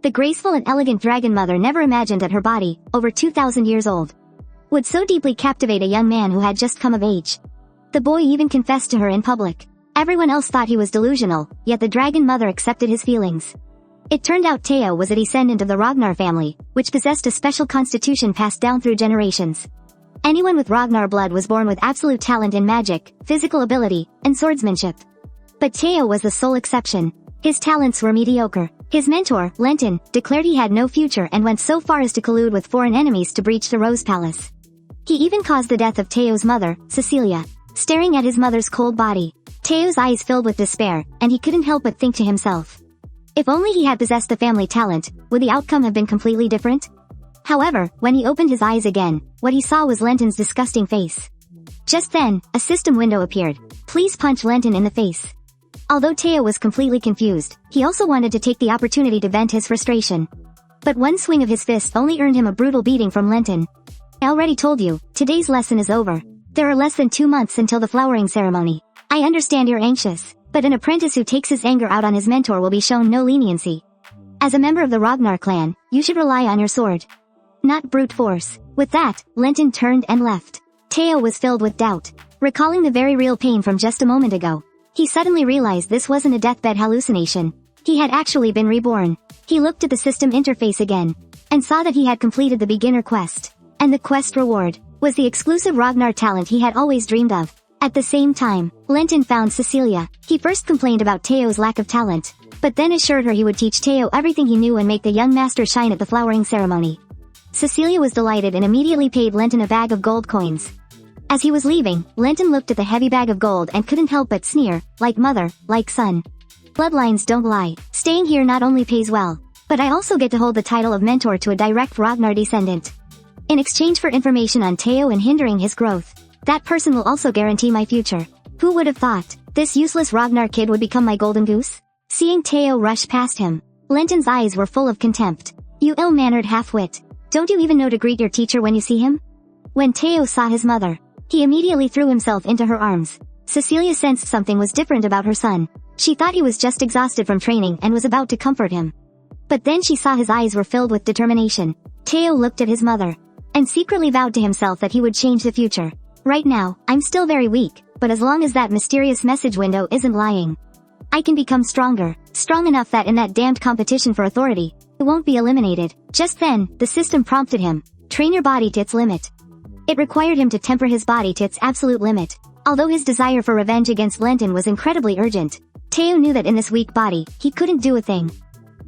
The graceful and elegant dragon mother never imagined that her body, over 2,000 years old, would so deeply captivate a young man who had just come of age. The boy even confessed to her in public. Everyone else thought he was delusional, yet the dragon mother accepted his feelings. It turned out Teo was a descendant of the Ragnar family, which possessed a special constitution passed down through generations. Anyone with Ragnar blood was born with absolute talent in magic, physical ability, and swordsmanship. But Teo was the sole exception. His talents were mediocre. His mentor, Lenton, declared he had no future and went so far as to collude with foreign enemies to breach the Rose Palace. He even caused the death of Teo's mother, Cecilia. Staring at his mother's cold body, Teo's eyes filled with despair, and he couldn't help but think to himself, if only he had possessed the family talent, would the outcome have been completely different? However, when he opened his eyes again, what he saw was Lenton's disgusting face. Just then, a system window appeared. Please punch Lenton in the face. Although Teo was completely confused, he also wanted to take the opportunity to vent his frustration. But one swing of his fist only earned him a brutal beating from Lenton. I already told you, today's lesson is over. There are less than 2 months until the flowering ceremony. I understand you're anxious, but an apprentice who takes his anger out on his mentor will be shown no leniency. As a member of the Ragnar clan, you should rely on your sword, not brute force. With that, Lenton turned and left. Teo was filled with doubt. Recalling the very real pain from just a moment ago, he suddenly realized this wasn't a deathbed hallucination. He had actually been reborn. He looked at the system interface again, and saw that he had completed the beginner quest. And the quest reward was the exclusive Ragnar talent he had always dreamed of. At the same time, Lenton found Cecilia. He first complained about Teo's lack of talent, but then assured her he would teach Teo everything he knew and make the young master shine at the flowering ceremony. Cecilia was delighted and immediately paid Lenton a bag of gold coins. As he was leaving, Lenton looked at the heavy bag of gold and couldn't help but sneer, like mother, like son. Bloodlines don't lie. Staying here not only pays well, but I also get to hold the title of mentor to a direct Ragnar descendant. In exchange for information on Teo and hindering his growth, that person will also guarantee my future. Who would have thought, this useless Ragnar kid would become my golden goose? Seeing Teo rush past him, Lenton's eyes were full of contempt. You ill-mannered half-wit. Don't you even know to greet your teacher when you see him? When Teo saw his mother, he immediately threw himself into her arms. Cecilia sensed something was different about her son. She thought he was just exhausted from training and was about to comfort him. But then she saw his eyes were filled with determination. Teo looked at his mother, and secretly vowed to himself that he would change the future. Right now, I'm still very weak, but as long as that mysterious message window isn't lying, I can become stronger, strong enough that in that damned competition for authority, it won't be eliminated. Just then, the system prompted him, train your body to its limit. It required him to temper his body to its absolute limit. Although his desire for revenge against Lenton was incredibly urgent, Teo knew that in this weak body, he couldn't do a thing.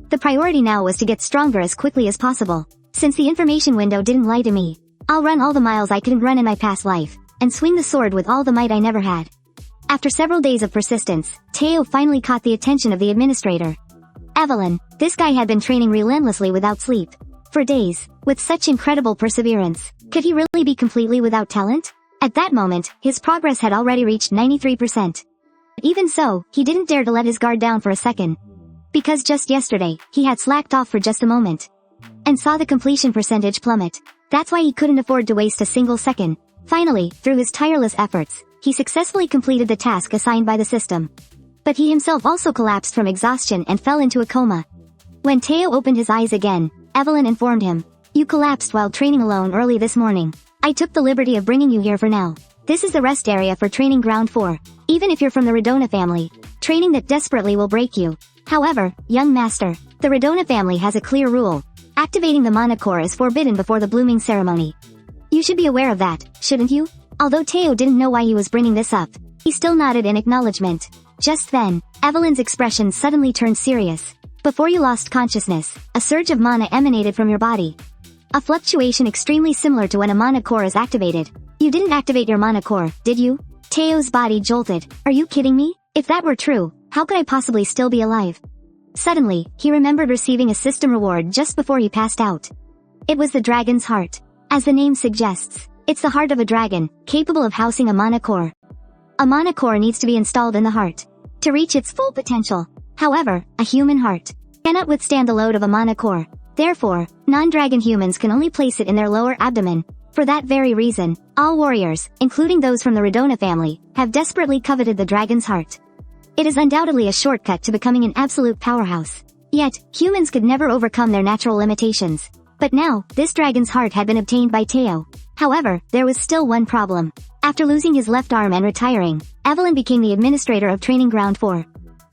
The priority now was to get stronger as quickly as possible. Since the information window didn't lie to me, I'll run all the miles I couldn't run in my past life, and swing the sword with all the might I never had. After several days of persistence, Teo finally caught the attention of the administrator. Evelyn, this guy had been training relentlessly without sleep. For days, with such incredible perseverance. Could he really be completely without talent? At that moment, his progress had already reached 93%. Even so, he didn't dare to let his guard down for a second. Because just yesterday, he had slacked off for just a moment, and saw the completion percentage plummet. That's why he couldn't afford to waste a single second. Finally, through his tireless efforts, he successfully completed the task assigned by the system. But he himself also collapsed from exhaustion and fell into a coma. When Teo opened his eyes again, Evelyn informed him, "You collapsed while training alone early this morning. I took the liberty of bringing you here for now. This is the rest area for training ground 4. Even if you're from the Redona family, training that desperately will break you. However, young master, the Redona family has a clear rule. Activating the mana core is forbidden before the blooming ceremony. You should be aware of that, shouldn't you?" Although Teo didn't know why he was bringing this up, he still nodded in acknowledgement. Just then, Evelyn's expression suddenly turned serious. Before you lost consciousness, a surge of mana emanated from your body. A fluctuation extremely similar to when a mana core is activated. You didn't activate your mana core, did you? Teo's body jolted. Are you kidding me? If that were true, how could I possibly still be alive? Suddenly, he remembered receiving a system reward just before he passed out. It was the dragon's heart. As the name suggests, it's the heart of a dragon, capable of housing a mana core. A mana core needs to be installed in the heart to reach its full potential. However, a human heart cannot withstand the load of a mana core. Therefore, non-dragon humans can only place it in their lower abdomen. For that very reason, all warriors, including those from the Redona family, have desperately coveted the dragon's heart. It is undoubtedly a shortcut to becoming an absolute powerhouse. Yet, humans could never overcome their natural limitations. But now, this dragon's heart had been obtained by Teo. However, there was still one problem. After losing his left arm and retiring, Evelyn became the administrator of Training Ground 4.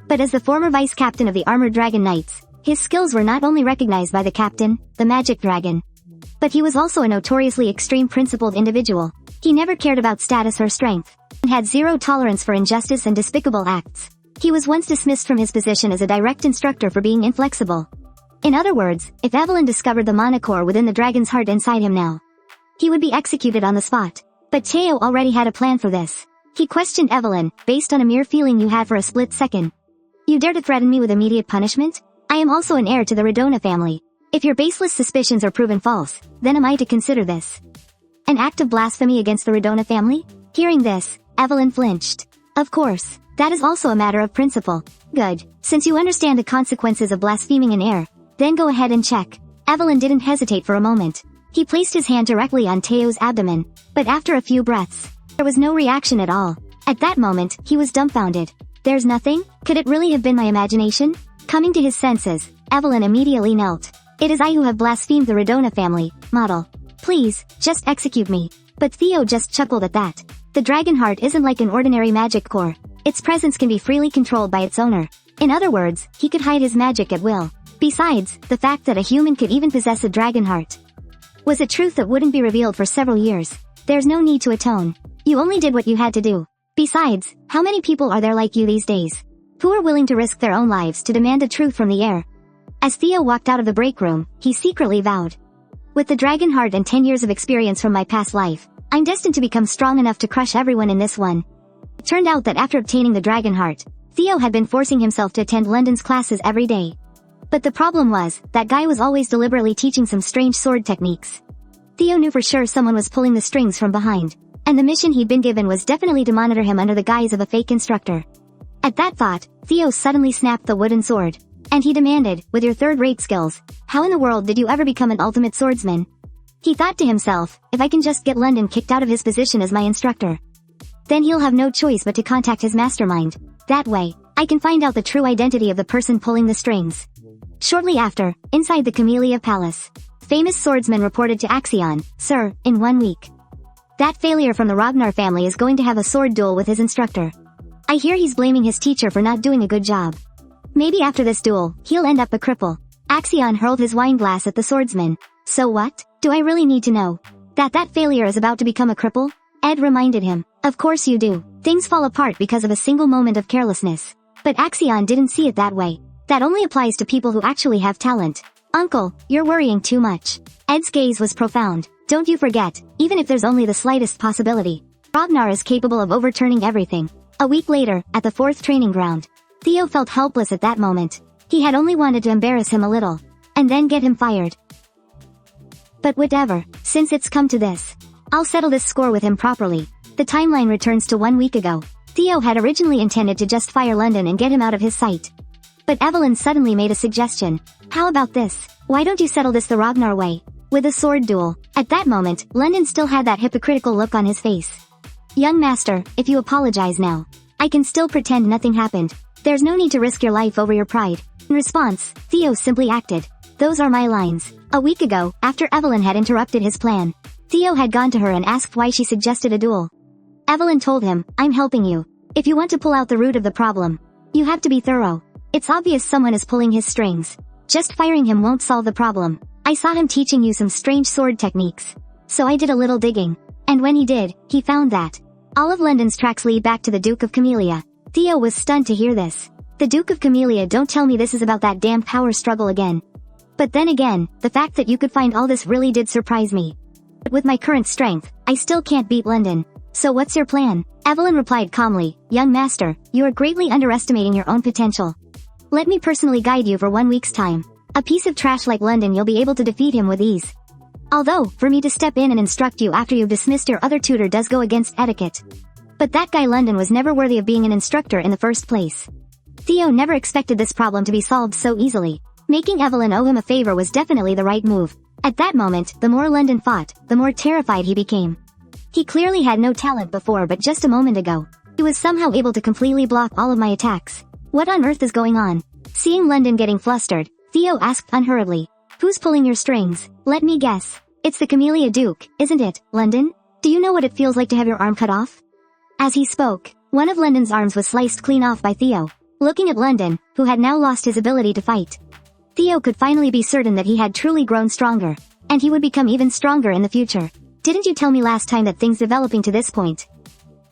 But as the former vice captain of the Armored Dragon Knights, his skills were not only recognized by the captain, the magic dragon, but he was also a notoriously extreme principled individual. He never cared about status or strength, and had zero tolerance for injustice and despicable acts. He was once dismissed from his position as a direct instructor for being inflexible. In other words, if Evelyn discovered the monocore within the dragon's heart inside him now, he would be executed on the spot. But Teo already had a plan for this. He questioned Evelyn, based on a mere feeling you had for a split second. You dare to threaten me with immediate punishment? I am also an heir to the Redona family. If your baseless suspicions are proven false, then am I to consider this an act of blasphemy against the Redona family? Hearing this, Evelyn flinched. Of course, that is also a matter of principle. Good. Since you understand the consequences of blaspheming an heir, then go ahead and check. Evelyn didn't hesitate for a moment. He placed his hand directly on Teo's abdomen, but after a few breaths, there was no reaction at all. At that moment, he was dumbfounded. There's nothing? Could it really have been my imagination? Coming to his senses, Evelyn immediately knelt. It is I who have blasphemed the Redona family, model. Please, just execute me. But Theo just chuckled at that. The dragon heart isn't like an ordinary magic core. Its presence can be freely controlled by its owner. In other words, he could hide his magic at will. Besides, the fact that a human could even possess a dragon heart was a truth that wouldn't be revealed for several years. There's no need to atone. You only did what you had to do. Besides, how many people are there like you these days, who are willing to risk their own lives to demand the truth from the heir? As Theo walked out of the break room, he secretly vowed, with the dragon heart and 10 years of experience from my past life, I'm destined to become strong enough to crush everyone in this one. It turned out that after obtaining the dragon heart, Theo had been forcing himself to attend London's classes every day. But the problem was, that guy was always deliberately teaching some strange sword techniques. Theo knew for sure someone was pulling the strings from behind, and the mission he'd been given was definitely to monitor him under the guise of a fake instructor. At that thought, Theo suddenly snapped the wooden sword, and he demanded, with your third-rate skills, how in the world did you ever become an ultimate swordsman? He thought to himself, if I can just get London kicked out of his position as my instructor, then he'll have no choice but to contact his mastermind. That way, I can find out the true identity of the person pulling the strings. Shortly after, inside the Camellia Palace, famous swordsman reported to Axion, Sir, in 1 week, that failure from the Ragnar family is going to have a sword duel with his instructor. I hear he's blaming his teacher for not doing a good job. Maybe after this duel, he'll end up a cripple. Axion hurled his wine glass at the swordsman. So what? Do I really need to know that failure is about to become a cripple? Ed reminded him. Of course you do. Things fall apart because of a single moment of carelessness. But Axion didn't see it that way. That only applies to people who actually have talent. Uncle, you're worrying too much. Ed's gaze was profound. Don't you forget, even if there's only the slightest possibility, Ragnar is capable of overturning everything. A week later, at the 4th training ground, Theo felt helpless at that moment. He had only wanted to embarrass him a little, and then get him fired. But whatever, since it's come to this, I'll settle this score with him properly. The timeline returns to 1 week ago. Theo had originally intended to just fire London and get him out of his sight. But Evelyn suddenly made a suggestion. How about this? Why don't you settle this the Ragnar way? With a sword duel. At that moment, London still had that hypocritical look on his face. Young master, if you apologize now, I can still pretend nothing happened. There's no need to risk your life over your pride. In response, Theo simply acted. Those are my lines. A week ago, after Evelyn had interrupted his plan, Theo had gone to her and asked why she suggested a duel. Evelyn told him, I'm helping you. If you want to pull out the root of the problem, you have to be thorough. It's obvious someone is pulling his strings. Just firing him won't solve the problem. I saw him teaching you some strange sword techniques. So I did a little digging. And when he did, he found that all of London's tracks lead back to the Duke of Camellia. Theo was stunned to hear this. The Duke of Camellia, don't tell me this is about that damn power struggle again. But then again, the fact that you could find all this really did surprise me. But with my current strength, I still can't beat London. So what's your plan? Evelyn replied calmly, Young master, you are greatly underestimating your own potential. Let me personally guide you for 1 week's time. A piece of trash like London, you'll be able to defeat him with ease. Although, for me to step in and instruct you after you've dismissed your other tutor does go against etiquette. But that guy London was never worthy of being an instructor in the first place. Theo never expected this problem to be solved so easily. Making Evelyn owe him a favor was definitely the right move. At that moment, the more London fought, the more terrified he became. He clearly had no talent before, but just a moment ago, he was somehow able to completely block all of my attacks. What on earth is going on? Seeing London getting flustered, Theo asked unhurriedly. Who's pulling your strings? Let me guess. It's the Camellia Duke, isn't it, London? Do you know what it feels like to have your arm cut off? As he spoke, one of London's arms was sliced clean off by Theo. Looking at London, who had now lost his ability to fight, Theo could finally be certain that he had truly grown stronger, and he would become even stronger in the future. Didn't you tell me last time that things developing to this point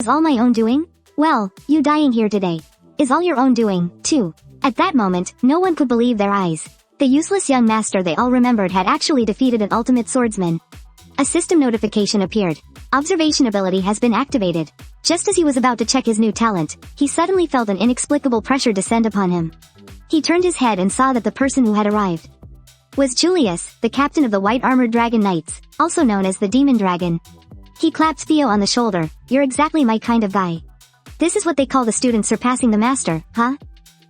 is all my own doing? Well, you dying here today is all your own doing, too. At that moment, no one could believe their eyes. The useless young master they all remembered had actually defeated an ultimate swordsman. A system notification appeared. Observation ability has been activated. Just as he was about to check his new talent, he suddenly felt an inexplicable pressure descend upon him. He turned his head and saw that the person who had arrived was Julius, the captain of the White Armored Dragon Knights, also known as the Demon Dragon. He clapped Theo on the shoulder. You're exactly my kind of guy. This is what they call the student surpassing the master, huh?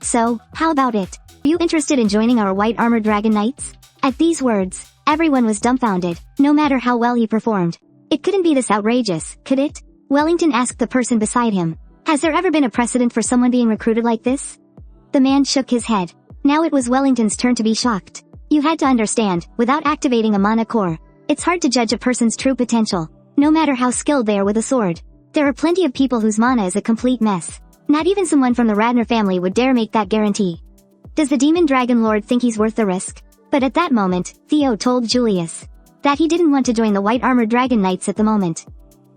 So, how about it? Are you interested in joining our White Armored Dragon Knights? At these words, everyone was dumbfounded, no matter how well he performed. It couldn't be this outrageous, could it? Wellington asked the person beside him. Has there ever been a precedent for someone being recruited like this? The man shook his head. Now it was Wellington's turn to be shocked. You had to understand, without activating a mana core, it's hard to judge a person's true potential, no matter how skilled they are with a sword. There are plenty of people whose mana is a complete mess. Not even someone from the Radner family would dare make that guarantee. Does the Demon Dragon Lord think he's worth the risk? But at that moment, Theo told Julius that he didn't want to join the White Armored Dragon Knights at the moment.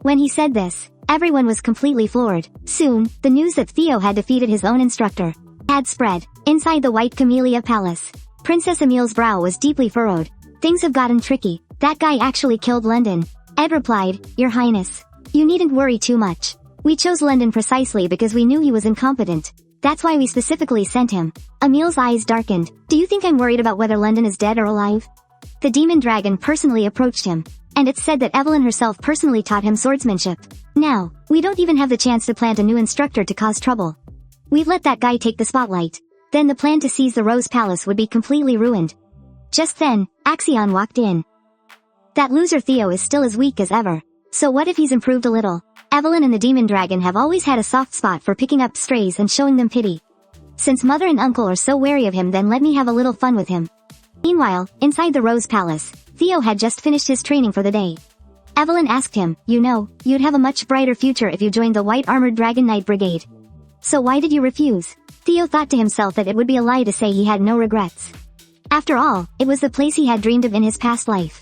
When he said this, everyone was completely floored. Soon, the news that Theo had defeated his own instructor had spread. Inside the White Camellia Palace, Princess Emile's brow was deeply furrowed. Things have gotten tricky. That guy actually killed London. Ed replied, Your Highness, you needn't worry too much. We chose London precisely because we knew he was incompetent. That's why we specifically sent him. Emile's eyes darkened. Do you think I'm worried about whether London is dead or alive? The Demon Dragon personally approached him, and it's said that Evelyn herself personally taught him swordsmanship. Now, we don't even have the chance to plant a new instructor to cause trouble. We've let that guy take the spotlight. Then the plan to seize the Rose Palace would be completely ruined. Just then, Axion walked in. That loser Theo is still as weak as ever. So what if he's improved a little? Evelyn and the Demon Dragon have always had a soft spot for picking up strays and showing them pity. Since mother and uncle are so wary of him, then let me have a little fun with him. Meanwhile, inside the Rose Palace, Theo had just finished his training for the day. Evelyn asked him, You know, you'd have a much brighter future if you joined the White Armored Dragon Knight Brigade. So why did you refuse? Theo thought to himself that it would be a lie to say he had no regrets. After all, it was the place he had dreamed of in his past life.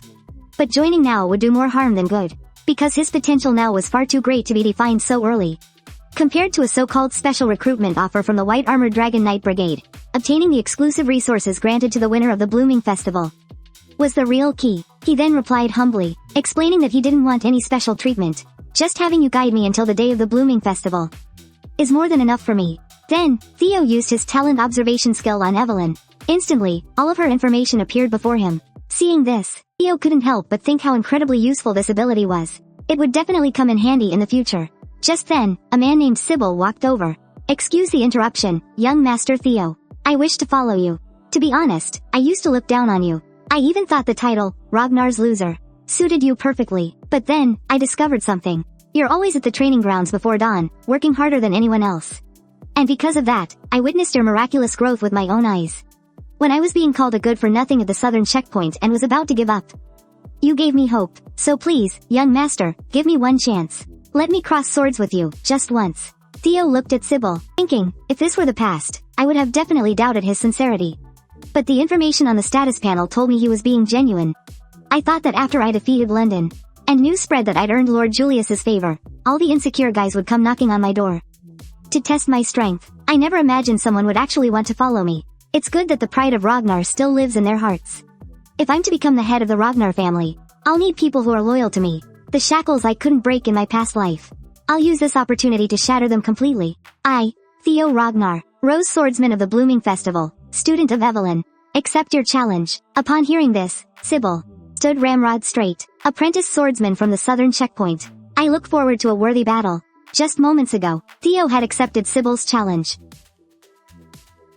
But joining now would do more harm than good, because his potential now was far too great to be defined so early. Compared to a so-called special recruitment offer from the White Armored Dragon Knight Brigade, obtaining the exclusive resources granted to the winner of the Blooming Festival was the real key. He then replied humbly, explaining that he didn't want any special treatment. Just having you guide me until the day of the Blooming Festival is more than enough for me. Then, Theo used his talent observation skill on Evelyn. Instantly, all of her information appeared before him. Seeing this, Theo couldn't help but think how incredibly useful this ability was. It would definitely come in handy in the future. Just then, a man named Sybil walked over. Excuse the interruption, young Master Theo. I wish to follow you. To be honest, I used to look down on you. I even thought the title, Ragnar's Loser, suited you perfectly. But then, I discovered something. You're always at the training grounds before dawn, working harder than anyone else. And because of that, I witnessed your miraculous growth with my own eyes. When I was being called a good-for-nothing at the southern checkpoint and was about to give up, you gave me hope. So please, young master, give me one chance. Let me cross swords with you, just once. Theo looked at Sybil, thinking, if this were the past, I would have definitely doubted his sincerity. But the information on the status panel told me he was being genuine. I thought that after I defeated London, and news spread that I'd earned Lord Julius's favor, all the insecure guys would come knocking on my door to test my strength. I never imagined someone would actually want to follow me. It's good that the pride of Ragnar still lives in their hearts. If I'm to become the head of the Ragnar family, I'll need people who are loyal to me. The shackles I couldn't break in my past life. I'll use this opportunity to shatter them completely. I, Theo Ragnar, Rose Swordsman of the Blooming Festival, student of Evelyn, accept your challenge. Upon hearing this, Sybil stood ramrod straight, apprentice swordsman from the southern checkpoint. I look forward to a worthy battle. Just moments ago, Theo had accepted Sybil's challenge.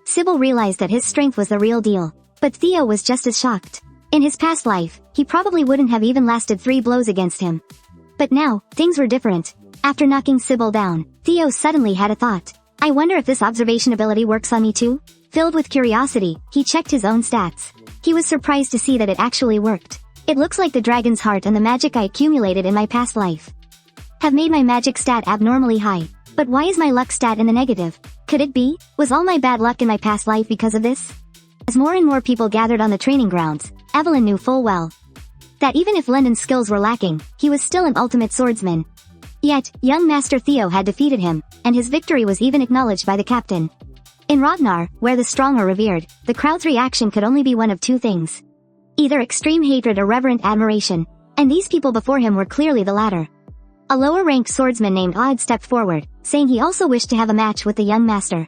Sybil realized that his strength was the real deal, but Theo was just as shocked. In his past life, he probably wouldn't have even lasted 3 blows against him. But now, things were different. After knocking Sybil down, Theo suddenly had a thought. I wonder if this observation ability works on me too? Filled with curiosity, he checked his own stats. He was surprised to see that it actually worked. It looks like the dragon's heart and the magic I accumulated in my past life have made my magic stat abnormally high. But why is my luck stat in the negative? Could it be? Was all my bad luck in my past life because of this? As more and more people gathered on the training grounds, Evelyn knew full well that even if London's skills were lacking, he was still an ultimate swordsman. Yet, young Master Theo had defeated him, and his victory was even acknowledged by the captain. In Ragnar, where the strong are revered, the crowd's reaction could only be one of two things. Either extreme hatred or reverent admiration, and these people before him were clearly the latter. A lower-ranked swordsman named Odd stepped forward, saying he also wished to have a match with the young master.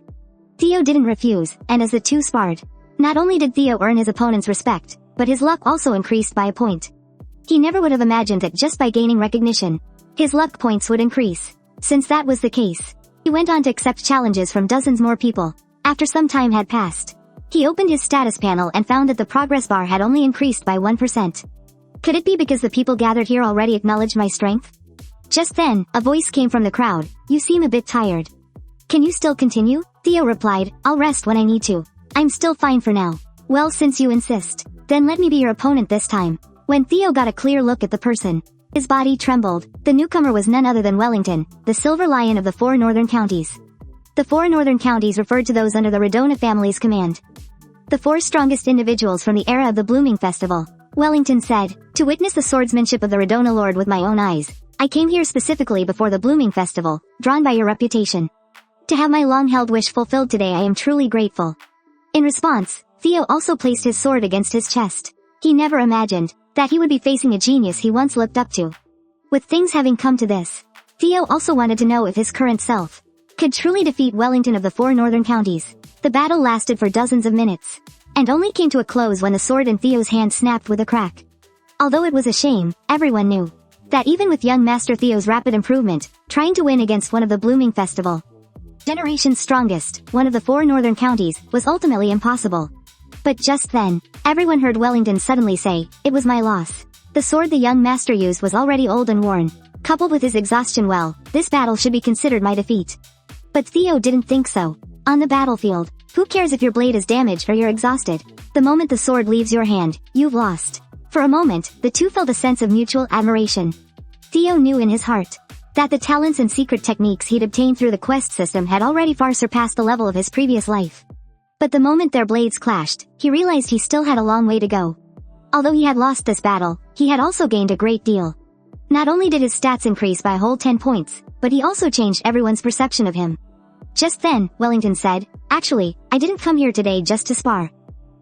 Theo didn't refuse, and as the two sparred, not only did Theo earn his opponent's respect, but his luck also increased by a point. He never would have imagined that just by gaining recognition, his luck points would increase. Since that was the case, he went on to accept challenges from dozens more people. After some time had passed, he opened his status panel and found that the progress bar had only increased by 1%. Could it be because the people gathered here already acknowledged my strength? Just then, a voice came from the crowd. You seem a bit tired. Can you still continue? Theo replied, I'll rest when I need to. I'm still fine for now. Well, since you insist, then let me be your opponent this time. When Theo got a clear look at the person, his body trembled. The newcomer was none other than Wellington, the Silver Lion of the 4 northern counties. The 4 northern counties referred to those under the Redona family's command. The 4 strongest individuals from the era of the Blooming Festival. Wellington said, to witness the swordsmanship of the Redona Lord with my own eyes, I came here specifically before the Blooming Festival, drawn by your reputation. To have my long-held wish fulfilled today, I am truly grateful. In response, Theo also placed his sword against his chest. He never imagined that he would be facing a genius he once looked up to. With things having come to this, Theo also wanted to know if his current self could truly defeat Wellington of the 4 northern counties. The battle lasted for dozens of minutes, and only came to a close when the sword in Theo's hand snapped with a crack. Although it was a shame, everyone knew that even with young Master Theo's rapid improvement, trying to win against one of the Blooming Festival generation's strongest, one of the 4 northern counties, was ultimately impossible. But just then, everyone heard Wellington suddenly say, it was my loss. The sword the young master used was already old and worn. Coupled with his exhaustion, well, this battle should be considered my defeat. But Theo didn't think so. On the battlefield, who cares if your blade is damaged or you're exhausted? The moment the sword leaves your hand, you've lost. For a moment, the two felt a sense of mutual admiration. Theo knew in his heart that the talents and secret techniques he'd obtained through the quest system had already far surpassed the level of his previous life. But the moment their blades clashed, he realized he still had a long way to go. Although he had lost this battle, he had also gained a great deal. Not only did his stats increase by a whole 10 points, but he also changed everyone's perception of him. Just then, Wellington said, actually, I didn't come here today just to spar.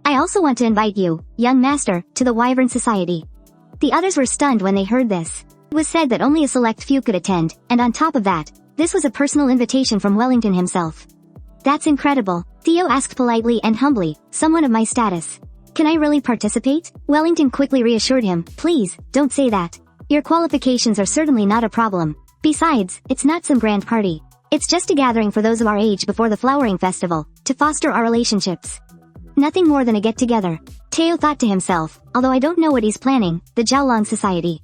I also want to invite you, young master, to the Wyvern Society. The others were stunned when they heard this. It was said that only a select few could attend, and on top of that, this was a personal invitation from Wellington himself. That's incredible, Theo asked politely and humbly, someone of my status. Can I really participate? Wellington quickly reassured him, please, don't say that. Your qualifications are certainly not a problem. Besides, it's not some grand party. It's just a gathering for those of our age before the flowering festival, to foster our relationships. Nothing more than a get-together. Theo thought to himself, although I don't know what he's planning, the Jiaolong Society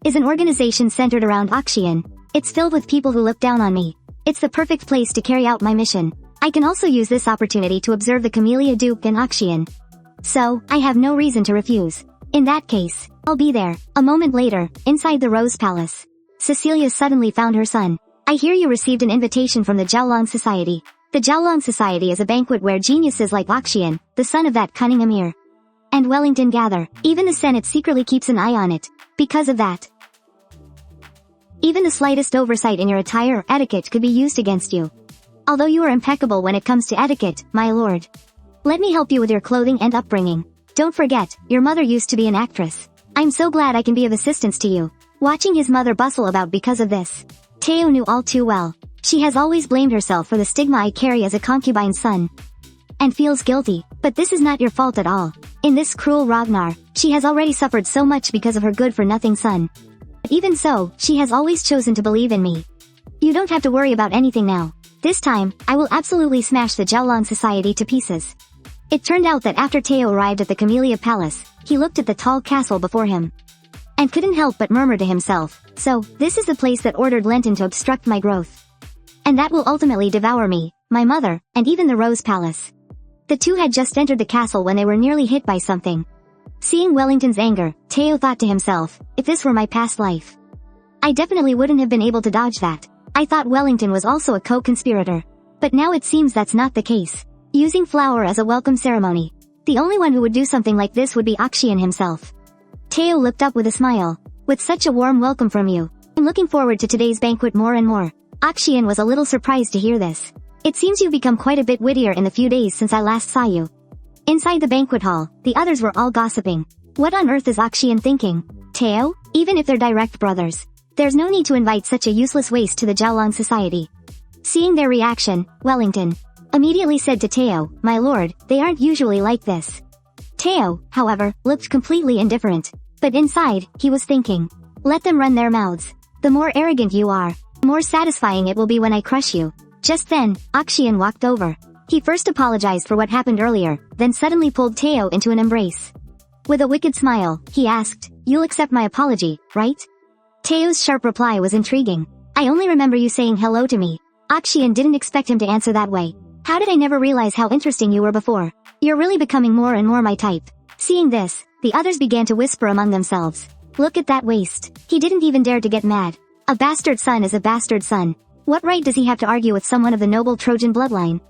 is an organization centered around Axian. It's filled with people who look down on me. It's the perfect place to carry out my mission. I can also use this opportunity to observe the Camellia Duke and Axian. So, I have no reason to refuse. In that case, I'll be there. A moment later, inside the Rose Palace, Cecilia suddenly found her son. I hear you received an invitation from the Jiaolong Society. The Jiaolong Society is a banquet where geniuses like Axian, the son of that cunning Emir, and Wellington gather. Even the Senate secretly keeps an eye on it. Because of that, even the slightest oversight in your attire or etiquette could be used against you. Although you are impeccable when it comes to etiquette, my lord. Let me help you with your clothing and upbringing. Don't forget, your mother used to be an actress. I'm so glad I can be of assistance to you. Watching his mother bustle about because of this, Theo knew all too well. She has always blamed herself for the stigma I carry as a concubine's son, and feels guilty. But this is not your fault at all. In this cruel Ragnar, she has already suffered so much because of her good-for-nothing son. But even so, she has always chosen to believe in me. You don't have to worry about anything now. This time, I will absolutely smash the Jiaolong Society to pieces. It turned out that after Theo arrived at the Camellia Palace, he looked at the tall castle before him, and couldn't help but murmur to himself, so, this is the place that ordered Lenton to obstruct my growth. And that will ultimately devour me, my mother, and even the Rose Palace. The two had just entered the castle when they were nearly hit by something. Seeing Wellington's anger, Teo thought to himself, if this were my past life, I definitely wouldn't have been able to dodge that. I thought Wellington was also a co-conspirator. But now it seems that's not the case. Using flour as a welcome ceremony. The only one who would do something like this would be Akshian himself. Teo looked up with a smile. With such a warm welcome from you, I'm looking forward to today's banquet more and more. Akshian was a little surprised to hear this. It seems you've become quite a bit wittier in the few days since I last saw you. Inside the banquet hall, the others were all gossiping. What on earth is Akshian thinking? Teo? Even if they're direct brothers, there's no need to invite such a useless waste to the Jiaolong society. Seeing their reaction, Wellington immediately said to Teo, my lord, they aren't usually like this. Teo, however, looked completely indifferent. But inside, he was thinking, let them run their mouths. The more arrogant you are, the more satisfying it will be when I crush you. Just then, Akshian walked over. He first apologized for what happened earlier, then suddenly pulled Teo into an embrace. With a wicked smile, he asked, you'll accept my apology, right? Teo's sharp reply was intriguing. I only remember you saying hello to me. Akshian didn't expect him to answer that way. How did I never realize how interesting you were before? You're really becoming more and more my type. Seeing this, the others began to whisper among themselves. Look at that waste. He didn't even dare to get mad. A bastard son is a bastard son. What right does he have to argue with someone of the noble Trojan bloodline?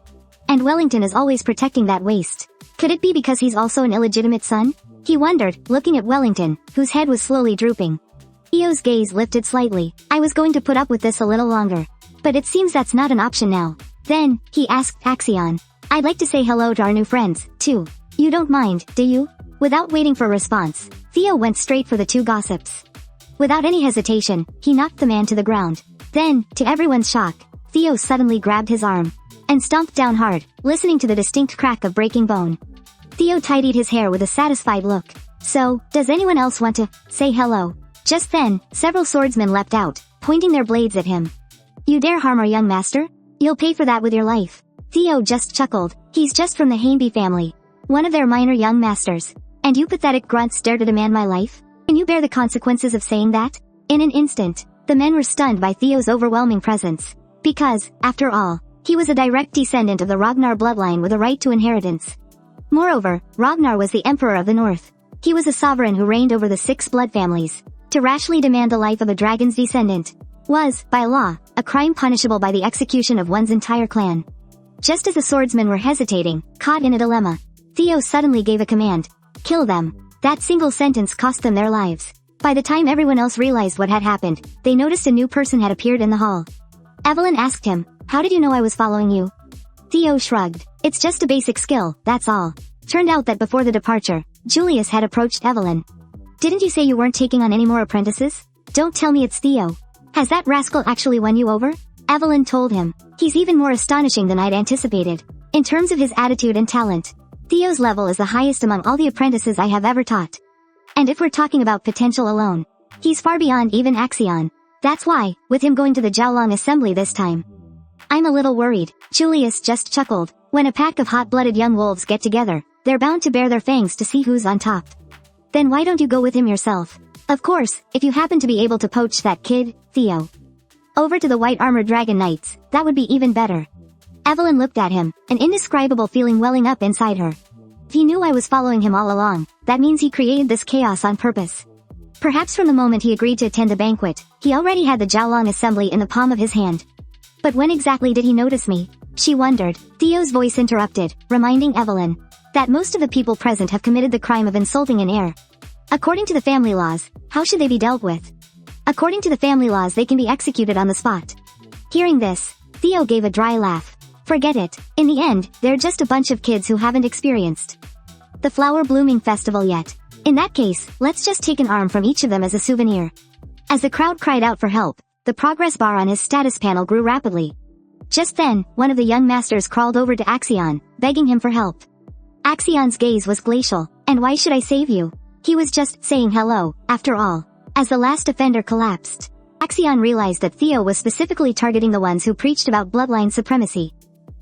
And Wellington is always protecting that waste. Could it be because he's also an illegitimate son? He wondered, looking at Wellington, whose head was slowly drooping. Eo's gaze lifted slightly. I was going to put up with this a little longer. But it seems that's not an option now. Then, he asked Axion. I'd like to say hello to our new friends, too. You don't mind, do you? Without waiting for a response, Theo went straight for the two gossips. Without any hesitation, he knocked the man to the ground. Then, to everyone's shock, Theo suddenly grabbed his arm and stomped down hard, listening to the distinct crack of breaking bone. Theo tidied his hair with a satisfied look. So, does anyone else want to say hello? Just then, several swordsmen leapt out, pointing their blades at him. You dare harm our young master? You'll pay for that with your life. Theo just chuckled. He's just from the Hainby family, one of their minor young masters. And you pathetic grunts dare to demand my life? Can you bear the consequences of saying that? In an instant, the men were stunned by Theo's overwhelming presence. Because, after all, he was a direct descendant of the Ragnar bloodline with a right to inheritance. Moreover, Ragnar was the emperor of the north. He was a sovereign who reigned over the 6 blood families. To rashly demand the life of a dragon's descendant was, by law, a crime punishable by the execution of one's entire clan. Just as the swordsmen were hesitating, caught in a dilemma, Theo suddenly gave a command. Kill them. That single sentence cost them their lives. By the time everyone else realized what had happened, they noticed a new person had appeared in the hall. Evelyn asked him, how did you know I was following you? Theo shrugged. It's just a basic skill, that's all. Turned out that before the departure, Julius had approached Evelyn. Didn't you say you weren't taking on any more apprentices? Don't tell me it's Theo. Has that rascal actually won you over? Evelyn told him. He's even more astonishing than I'd anticipated. In terms of his attitude and talent, Theo's level is the highest among all the apprentices I have ever taught. And if we're talking about potential alone, he's far beyond even Axion. That's why, with him going to the Jiaolong assembly this time, I'm a little worried. Julius just chuckled. When a pack of hot-blooded young wolves get together, they're bound to bare their fangs to see who's on top. Then why don't you go with him yourself? Of course, if you happen to be able to poach that kid, Theo, over to the white-armored dragon knights, that would be even better. Evelyn looked at him, an indescribable feeling welling up inside her. If he knew I was following him all along, that means he created this chaos on purpose. Perhaps from the moment he agreed to attend the banquet, he already had the Jiaolong assembly in the palm of his hand. But when exactly did he notice me? She wondered. Theo's voice interrupted, reminding Evelyn that most of the people present have committed the crime of insulting an heir. According to the family laws, how should they be dealt with? According to the family laws, they can be executed on the spot. Hearing this, Theo gave a dry laugh. Forget it. In the end, they're just a bunch of kids who haven't experienced the flower blooming festival yet. In that case, let's just take an arm from each of them as a souvenir. As the crowd cried out for help, the progress bar on his status panel grew rapidly. Just then, one of the young masters crawled over to Axion, begging him for help. Axion's gaze was glacial. And why should I save you? He was just saying hello, after all. As the last offender collapsed, Axion realized that Theo was specifically targeting the ones who preached about bloodline supremacy.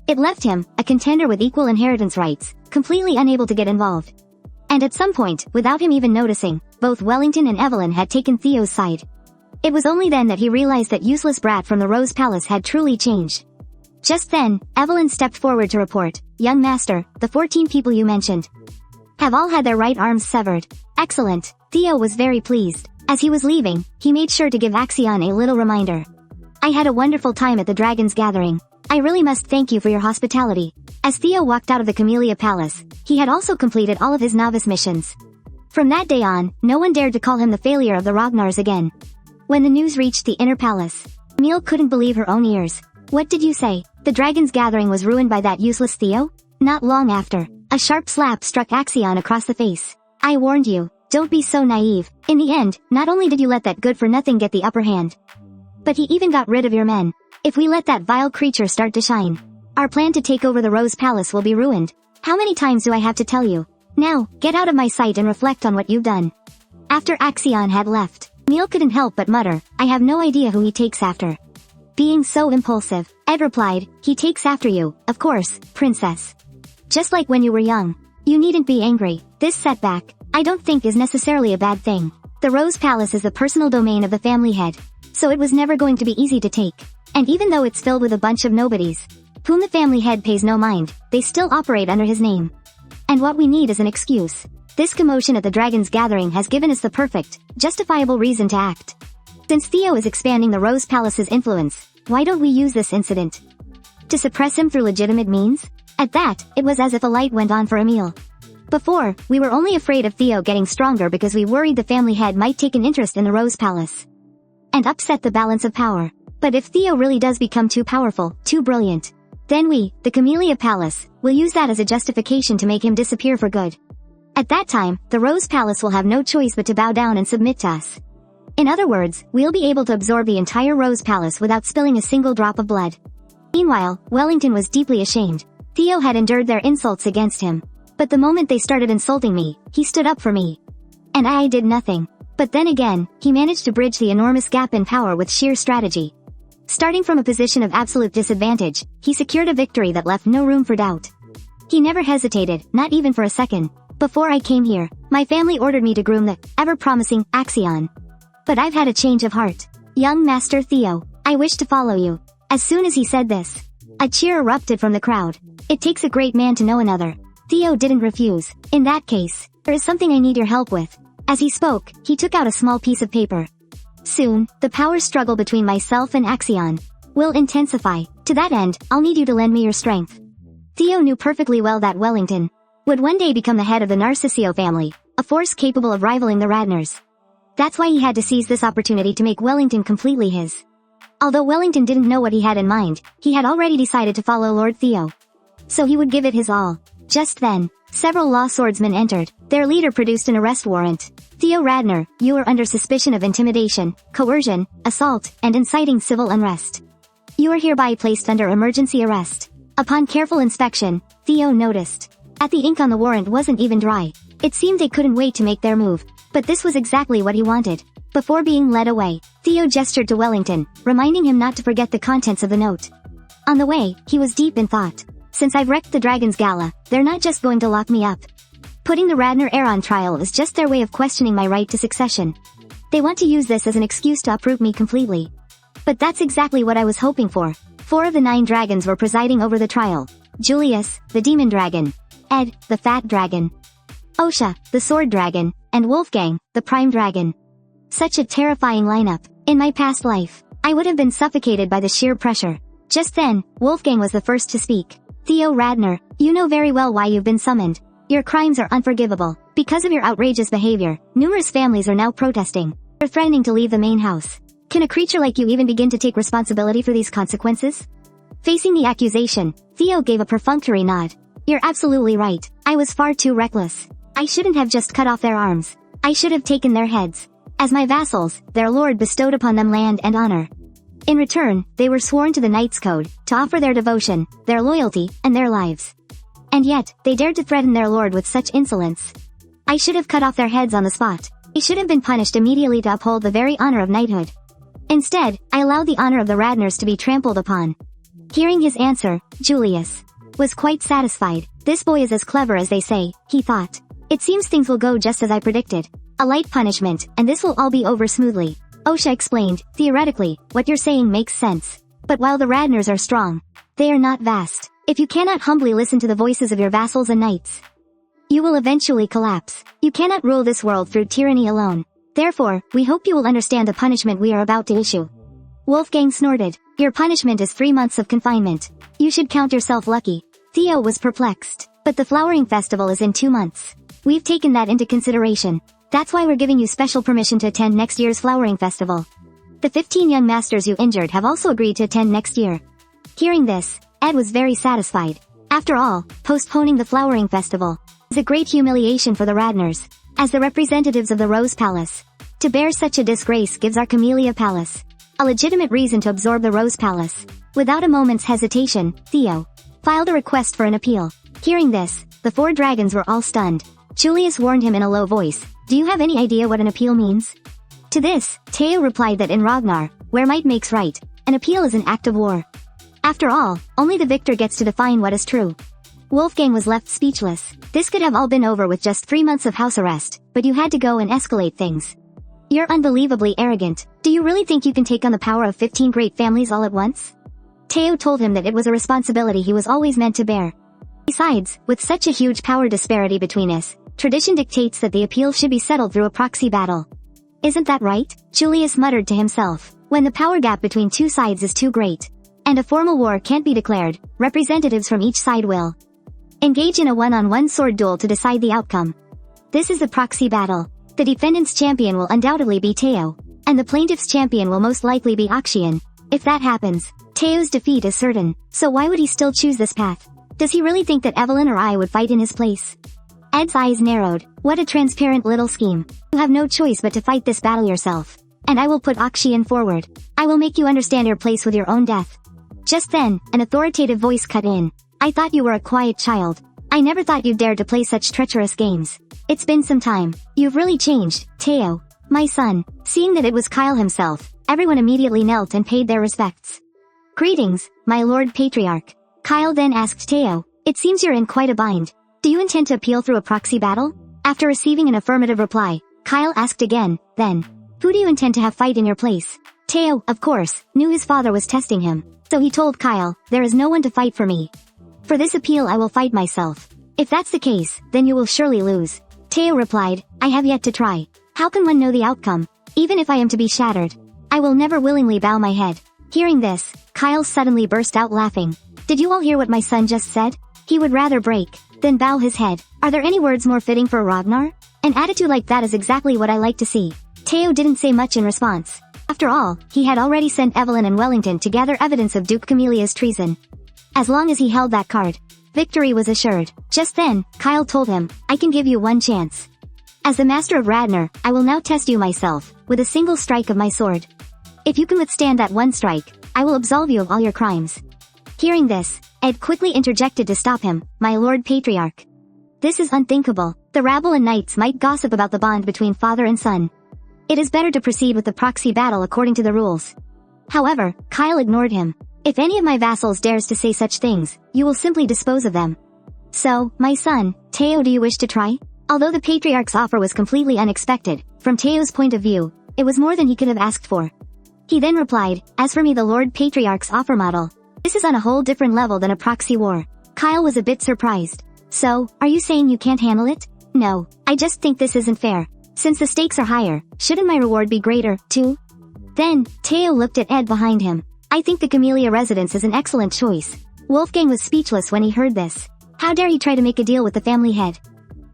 It left him, a contender with equal inheritance rights, completely unable to get involved. And at some point, without him even noticing, both Wellington and Evelyn had taken Theo's side. It was only then that he realized that useless brat from the Rose Palace had truly changed. Just then, Evelyn stepped forward to report, "Young master, the 14 people you mentioned have all had their right arms severed." Excellent. Theo was very pleased. As he was leaving, he made sure to give Axion a little reminder. "I had a wonderful time at the Dragon's Gathering. I really must thank you for your hospitality." As Theo walked out of the Camellia Palace, he had also completed all of his novice missions. From that day on, no one dared to call him the failure of the Ragnars again. When the news reached the inner palace, Emil couldn't believe her own ears. "What did you say? The Dragon's Gathering was ruined by that useless Theo?" Not long after, a sharp slap struck Axion across the face. "I warned you, don't be so naive. In the end, not only did you let that good-for-nothing get the upper hand, but he even got rid of your men. If we let that vile creature start to shine, our plan to take over the Rose Palace will be ruined. How many times do I have to tell you? Now, get out of my sight and reflect on what you've done." After Axion had left, Emil couldn't help but mutter, "I have no idea who he takes after being so impulsive." Ed replied, "He takes after you, of course, princess. Just like when you were young. You needn't be angry. This setback, I don't think is necessarily a bad thing. The Rose Palace is the personal domain of the family head, so it was never going to be easy to take. And even though it's filled with a bunch of nobodies, whom the family head pays no mind, they still operate under his name. And what we need is an excuse. This commotion at the Dragon's Gathering has given us the perfect, justifiable reason to act. Since Theo is expanding the Rose Palace's influence, why don't we use this incident to suppress him through legitimate means?" At that, it was as if a light went on for Emil. Before, we were only afraid of Theo getting stronger because we worried the family head might take an interest in the Rose Palace and upset the balance of power. But if Theo really does become too powerful, too brilliant, then we, the Camellia Palace, will use that as a justification to make him disappear for good. At that time, the Rose Palace will have no choice but to bow down and submit to us. In other words, we'll be able to absorb the entire Rose Palace without spilling a single drop of blood. Meanwhile, Wellington was deeply ashamed. Theo had endured their insults against him. But the moment they started insulting me, he stood up for me. And I did nothing. But then again, he managed to bridge the enormous gap in power with sheer strategy. Starting from a position of absolute disadvantage, he secured a victory that left no room for doubt. He never hesitated, not even for a second. "Before I came here, my family ordered me to groom the ever-promising Axion. But I've had a change of heart. Young Master Theo, I wish to follow you." As soon as he said this, a cheer erupted from the crowd. It takes a great man to know another. Theo didn't refuse. "In that case, there is something I need your help with." As he spoke, he took out a small piece of paper. "Soon, the power struggle between myself and Axion will intensify. To that end, I'll need you to lend me your strength." Theo knew perfectly well that Wellington would one day become the head of the Narcisio family, a force capable of rivaling the Radners. That's why he had to seize this opportunity to make Wellington completely his. Although Wellington didn't know what he had in mind, he had already decided to follow Lord Theo. So he would give it his all. Just then, several law swordsmen entered. Their leader produced an arrest warrant. "Theo Radner, you are under suspicion of intimidation, coercion, assault, and inciting civil unrest. You are hereby placed under emergency arrest." Upon careful inspection, Theo noticed that the ink on the warrant wasn't even dry. It seemed they couldn't wait to make their move. But this was exactly what he wanted. Before being led away, Theo gestured to Wellington, reminding him not to forget the contents of the note. On the way, he was deep in thought. "Since I've wrecked the Dragon's Gala, they're not just going to lock me up. Putting the Radner heir on trial is just their way of questioning my right to succession. They want to use this as an excuse to uproot me completely." But that's exactly what I was hoping for. 4 of the 9 dragons were presiding over the trial. Julius, the demon dragon. Ed, the fat dragon. Osha, the sword dragon. And Wolfgang, the prime dragon. Such a terrifying lineup. In my past life, I would have been suffocated by the sheer pressure. Just then, Wolfgang was the first to speak. "Theo Radner, you know very well why you've been summoned. Your crimes are unforgivable. Because of your outrageous behavior, numerous families are now protesting. They're threatening to leave the main house. Can a creature like you even begin to take responsibility for these consequences?" Facing the accusation, Theo gave a perfunctory nod. "You're absolutely right. I was far too reckless. I shouldn't have just cut off their arms. I should have taken their heads. As my vassals, their lord bestowed upon them land and honor. In return, they were sworn to the Knight's Code, to offer their devotion, their loyalty, and their lives. And yet, they dared to threaten their lord with such insolence. I should have cut off their heads on the spot. They should have been punished immediately to uphold the very honor of knighthood. Instead, I allowed the honor of the Radners to be trampled upon." Hearing his answer, Julius was quite satisfied. "This boy is as clever as they say," he thought. "It seems things will go just as I predicted. A light punishment, and this will all be over smoothly." Osha explained, "Theoretically, what you're saying makes sense. But while the Radners are strong, They are not vast. If you cannot humbly listen to the voices of your vassals and knights, you will eventually collapse. You cannot rule this world through tyranny alone. Therefore, we hope you will understand the punishment we are about to issue. Wolfgang snorted. Your punishment is 3 months of confinement. You should count yourself lucky. Theo was perplexed. But the flowering festival is in 2 months. We've taken that into consideration. That's why we're giving you special permission to attend next year's flowering festival. The 15 young masters you injured have also agreed to attend next year. Hearing this, Ed was very satisfied. After all, postponing the flowering festival is a great humiliation for the Radners, as the representatives of the Rose Palace. To bear such a disgrace gives our Camellia Palace a legitimate reason to absorb the Rose Palace. Without a moment's hesitation, Theo filed a request for an appeal. Hearing this, the 4 dragons were all stunned. Julius warned him in a low voice, "Do you have any idea what an appeal means?" To this, Theo replied that in Ragnar, where might makes right, an appeal is an act of war. After all, only the victor gets to define what is true. Wolfgang was left speechless. This could have all been over with just 3 months of house arrest, but you had to go and escalate things. You're unbelievably arrogant. Do you really think you can take on the power of 15 great families all at once? Theo told him that it was a responsibility he was always meant to bear. Besides, with such a huge power disparity between us, tradition dictates that the appeal should be settled through a proxy battle. Isn't that right? Julius muttered to himself. When the power gap between 2 sides is too great, and a formal war can't be declared, representatives from each side will engage in a one-on-one sword duel to decide the outcome. This is a proxy battle. The defendant's champion will undoubtedly be Theo, and the plaintiff's champion will most likely be Akshian. If that happens, Theo's defeat is certain, so why would he still choose this path? Does he really think that Evelyn or I would fight in his place? Ed's eyes narrowed. What a transparent little scheme. You have no choice but to fight this battle yourself. And I will put Akshian forward. I will make you understand your place with your own death. Just then, an authoritative voice cut in. I thought you were a quiet child. I never thought you'd dare to play such treacherous games. It's been some time. You've really changed, Theo. My son. Seeing that it was Kyle himself, everyone immediately knelt and paid their respects. Greetings, my Lord Patriarch. Kyle then asked Theo, it seems you're in quite a bind. Do you intend to appeal through a proxy battle? After receiving an affirmative reply, Kyle asked again, then, who do you intend to have fight in your place? Theo, of course, knew his father was testing him, so he told Kyle, there is no one to fight for me. For this appeal I will fight myself. If that's the case, then you will surely lose. Theo replied, I have yet to try. How can one know the outcome? Even if I am to be shattered, I will never willingly bow my head. Hearing this, Kyle suddenly burst out laughing. Did you all hear what my son just said? He would rather break than bow his head. Are there any words more fitting for Ragnar? An attitude like that is exactly what I like to see. Theo didn't say much in response. After all, he had already sent Evelyn and Wellington to gather evidence of Duke Camelia's treason. As long as he held that card, victory was assured. Just then, Kyle told him, I can give you one chance. As the master of Radnor, I will now test you myself, with a single strike of my sword. If you can withstand that one strike, I will absolve you of all your crimes. Hearing this, Ed quickly interjected to stop him, my Lord Patriarch. This is unthinkable. The rabble and knights might gossip about the bond between father and son. It is better to proceed with the proxy battle according to the rules. However, Kyle ignored him. If any of my vassals dares to say such things, you will simply dispose of them. So, my son, Theo, do you wish to try? Although the Patriarch's offer was completely unexpected, from Theo's point of view, it was more than he could have asked for. He then replied, as for me, the Lord Patriarch's offer model, this is on a whole different level than a proxy war. Kyle was a bit surprised. So, are you saying you can't handle it? No, I just think this isn't fair. Since the stakes are higher, shouldn't my reward be greater, too? Then, Theo looked at Ed behind him. I think the Camellia residence is an excellent choice. Wolfgang was speechless when he heard this. How dare he try to make a deal with the family head?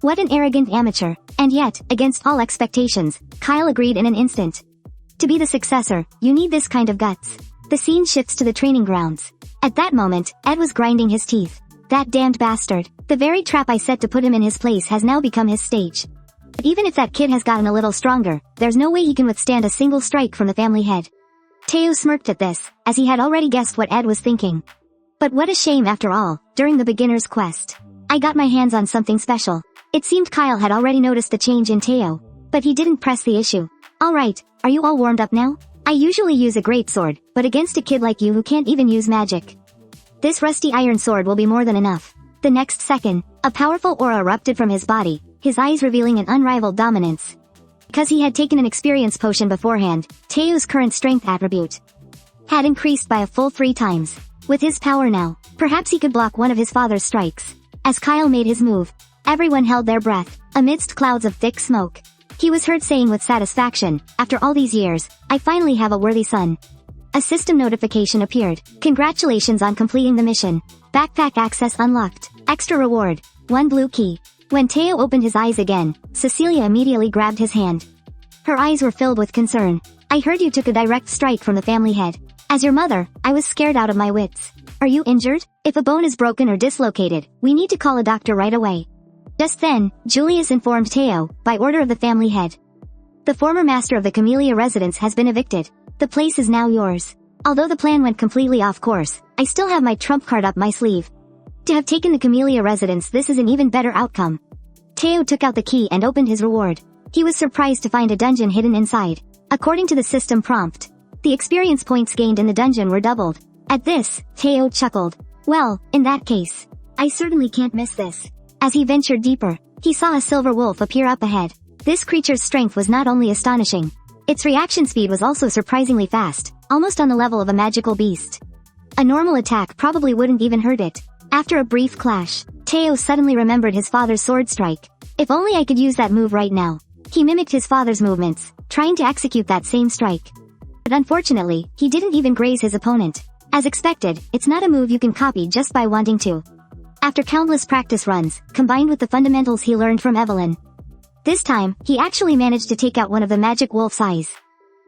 What an arrogant amateur. And yet, against all expectations, Kyle agreed in an instant. To be the successor, you need this kind of guts. The scene shifts to the training grounds. At that moment, Ed was grinding his teeth. That damned bastard. The very trap I set to put him in his place has now become his stage. But even if that kid has gotten a little stronger, there's no way he can withstand a single strike from the family head. Theo smirked at this, as he had already guessed what Ed was thinking. But what a shame after all, during the beginner's quest, I got my hands on something special. It seemed Kyle had already noticed the change in Theo, but he didn't press the issue. Alright, are you all warmed up now? I usually use a greatsword, but against a kid like you who can't even use magic, this rusty iron sword will be more than enough. The next second, a powerful aura erupted from his body, his eyes revealing an unrivaled dominance. Because he had taken an experience potion beforehand, Theo's current strength attribute had increased by a full 3 times. With his power now, perhaps he could block one of his father's strikes. As Kyle made his move, everyone held their breath, amidst clouds of thick smoke. He was heard saying with satisfaction, "After all these years, I finally have a worthy son." A system notification appeared. "Congratulations on completing the mission. Backpack access unlocked. Extra reward. 1 blue key." When Teo opened his eyes again, Cecilia immediately grabbed his hand. Her eyes were filled with concern. "I heard you took a direct strike from the family head. As your mother, I was scared out of my wits. Are you injured? If a bone is broken or dislocated, we need to call a doctor right away." Just then, Julius informed Teo, by order of the family head. "The former master of the Camellia residence has been evicted. The place is now yours. Although the plan went completely off course, I still have my trump card up my sleeve. To have taken the Camellia residence, this is an even better outcome." Teo took out the key and opened his reward. He was surprised to find a dungeon hidden inside. According to the system prompt, the experience points gained in the dungeon were doubled. At this, Teo chuckled. "Well, in that case, I certainly can't miss this." As he ventured deeper, he saw a silver wolf appear up ahead. This creature's strength was not only astonishing, its reaction speed was also surprisingly fast, almost on the level of a magical beast. A normal attack probably wouldn't even hurt it. After a brief clash, Teo suddenly remembered his father's sword strike. "If only I could use that move right now." He mimicked his father's movements, trying to execute that same strike. But unfortunately, he didn't even graze his opponent. As expected, it's not a move you can copy just by wanting to. After countless practice runs, combined with the fundamentals he learned from Evelyn, this time, he actually managed to take out one of the magic wolf's eyes.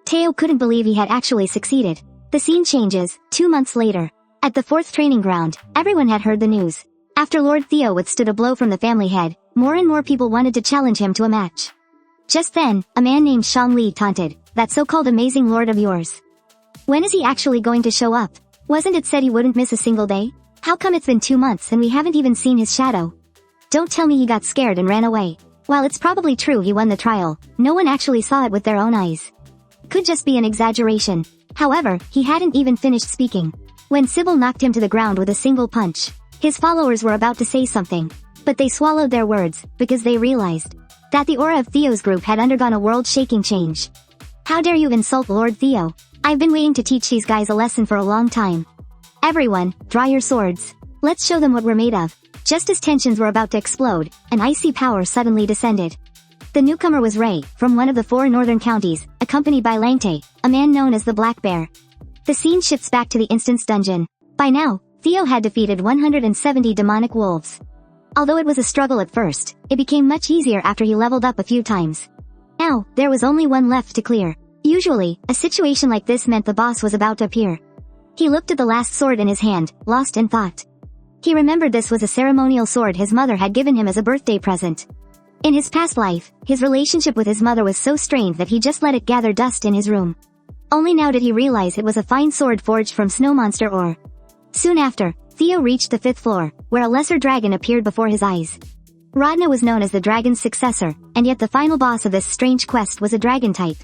Teo couldn't believe he had actually succeeded. The scene changes, 2 months later. At the 4th training ground, everyone had heard the news. After Lord Theo withstood a blow from the family head, more and more people wanted to challenge him to a match. Just then, a man named Shang Li taunted, "That so-called amazing lord of yours. When is he actually going to show up? Wasn't it said he wouldn't miss a single day? How come it's been 2 months and we haven't even seen his shadow?" Don't tell me he got scared and ran away. While it's probably true he won the trial, no one actually saw it with their own eyes. Could just be an exaggeration. However, he hadn't even finished speaking when Sybil knocked him to the ground with a single punch. His followers were about to say something, but they swallowed their words, because they realized that the aura of Theo's group had undergone a world-shaking change. "How dare you insult Lord Theo? I've been waiting to teach these guys a lesson for a long time. Everyone, draw your swords. Let's show them what we're made of." Just as tensions were about to explode, an icy power suddenly descended. The newcomer was Ray, from one of the 4 northern counties, accompanied by Langte, a man known as the Black Bear. The scene shifts back to the instance dungeon. By now, Theo had defeated 170 demonic wolves. Although it was a struggle at first, it became much easier after he leveled up a few times. Now, there was only one left to clear. Usually, a situation like this meant the boss was about to appear. He looked at the last sword in his hand, lost in thought. He remembered this was a ceremonial sword his mother had given him as a birthday present. In his past life, his relationship with his mother was so strained that he just let it gather dust in his room. Only now did he realize it was a fine sword forged from snow monster ore. Soon after, Theo reached the 5th floor, where a lesser dragon appeared before his eyes. Rodna was known as the dragon's successor, and yet the final boss of this strange quest was a dragon type.